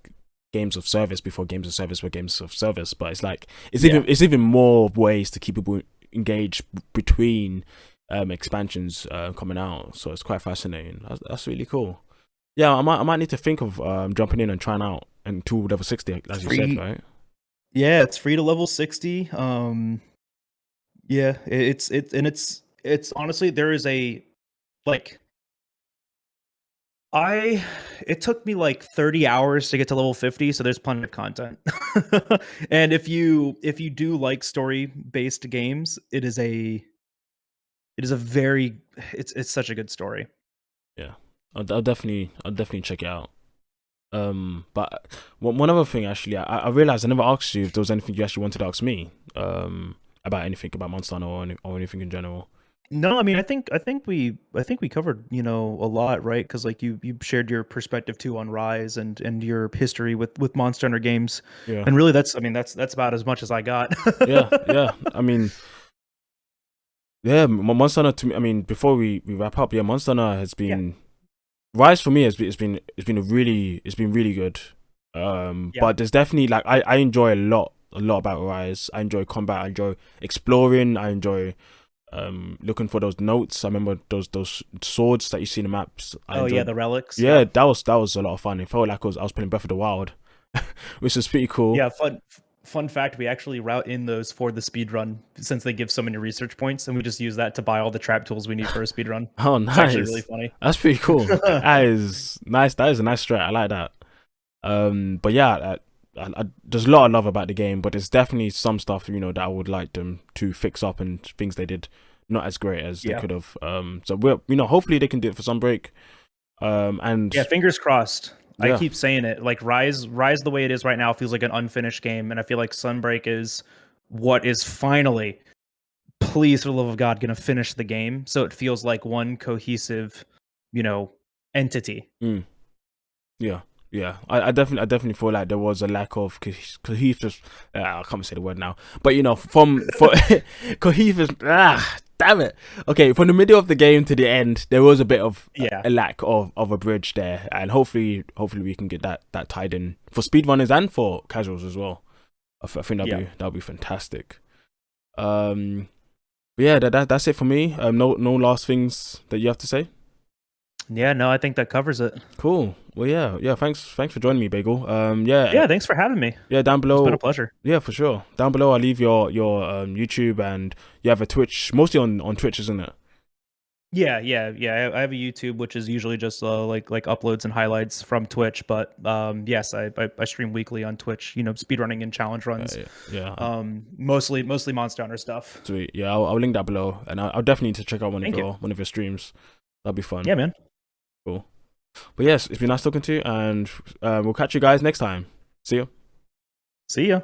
games of service before games of service were games of service, but it's like it's even more ways to keep people engaged between expansions coming out. So it's quite fascinating. That's really cool. Yeah, I might need to think of jumping in and trying out until level 60, as you said, right? Yeah, it's free to level 60. Yeah, it's honestly, there is a like it took me like 30 hours to get to level 50, so there's plenty of content. And if you do like story-based games, it's such a good story. Yeah. I'll definitely check it out. But one other thing, actually, I realized I never asked you if there was anything you actually wanted to ask me about anything about Monster Hunter or anything in general. No, I mean, I think we covered a lot, right? Because like you shared your perspective too on Rise and your history with Monster Hunter games. Yeah. And really, that's about as much as I got. yeah. I mean, yeah, Monster Hunter to me. I mean, before we wrap up, Monster Hunter has been Rise for me has been really good. But there's definitely like I enjoy a lot about Rise. I enjoy combat. I enjoy exploring. I enjoy looking for those notes. I remember those swords that you see in the maps. The relics. Yeah, that was a lot of fun. It felt like I was playing Breath of the Wild, which is pretty cool. Yeah, fun fact, we actually route in those for the speed run, since they give so many research points, and we just use that to buy all the trap tools we need for a speed run. Oh, nice. It's actually really funny. That's pretty cool. That is nice. That is a nice strat. I like that. But yeah, there's a lot I love about the game, but there's definitely some stuff that I would like them to fix up, and things they did not as great as they could have. So we're hopefully they can do it for Sunbreak. And yeah, fingers crossed. I keep saying it. Like Rise the way it is right now feels like an unfinished game, and I feel like Sunbreak is what is finally, please for the love of God, going to finish the game, so it feels like one cohesive, entity. Yeah. I definitely feel like there was a lack of cohesive. I can't say the word now, but from cohesive. Damn it. Okay, from the middle of the game to the end, there was a bit of a lack of a bridge there, and hopefully we can get that tied in for speedrunners and for casuals as well. I think that'll be fantastic. But yeah, that's it for me. No last things that you have to say. Yeah, no, I think that covers it. Cool. Well, yeah. Thanks for joining me, Bagel. Yeah, thanks for having me. Yeah, down below. It's been a pleasure. Yeah, for sure. Down below, I'll leave your YouTube, and you have a Twitch, mostly on Twitch, isn't it? Yeah. I have a YouTube, which is usually just like uploads and highlights from Twitch. But yes, I stream weekly on Twitch. Speedrunning and challenge runs. Yeah. Mostly Monster Hunter stuff. Sweet. Yeah, I'll link that below, and I'll definitely need to check out one of your streams. That'll be fun. Yeah, man. Cool. But yes, it's been nice talking to you, and we'll catch you guys next time. See ya.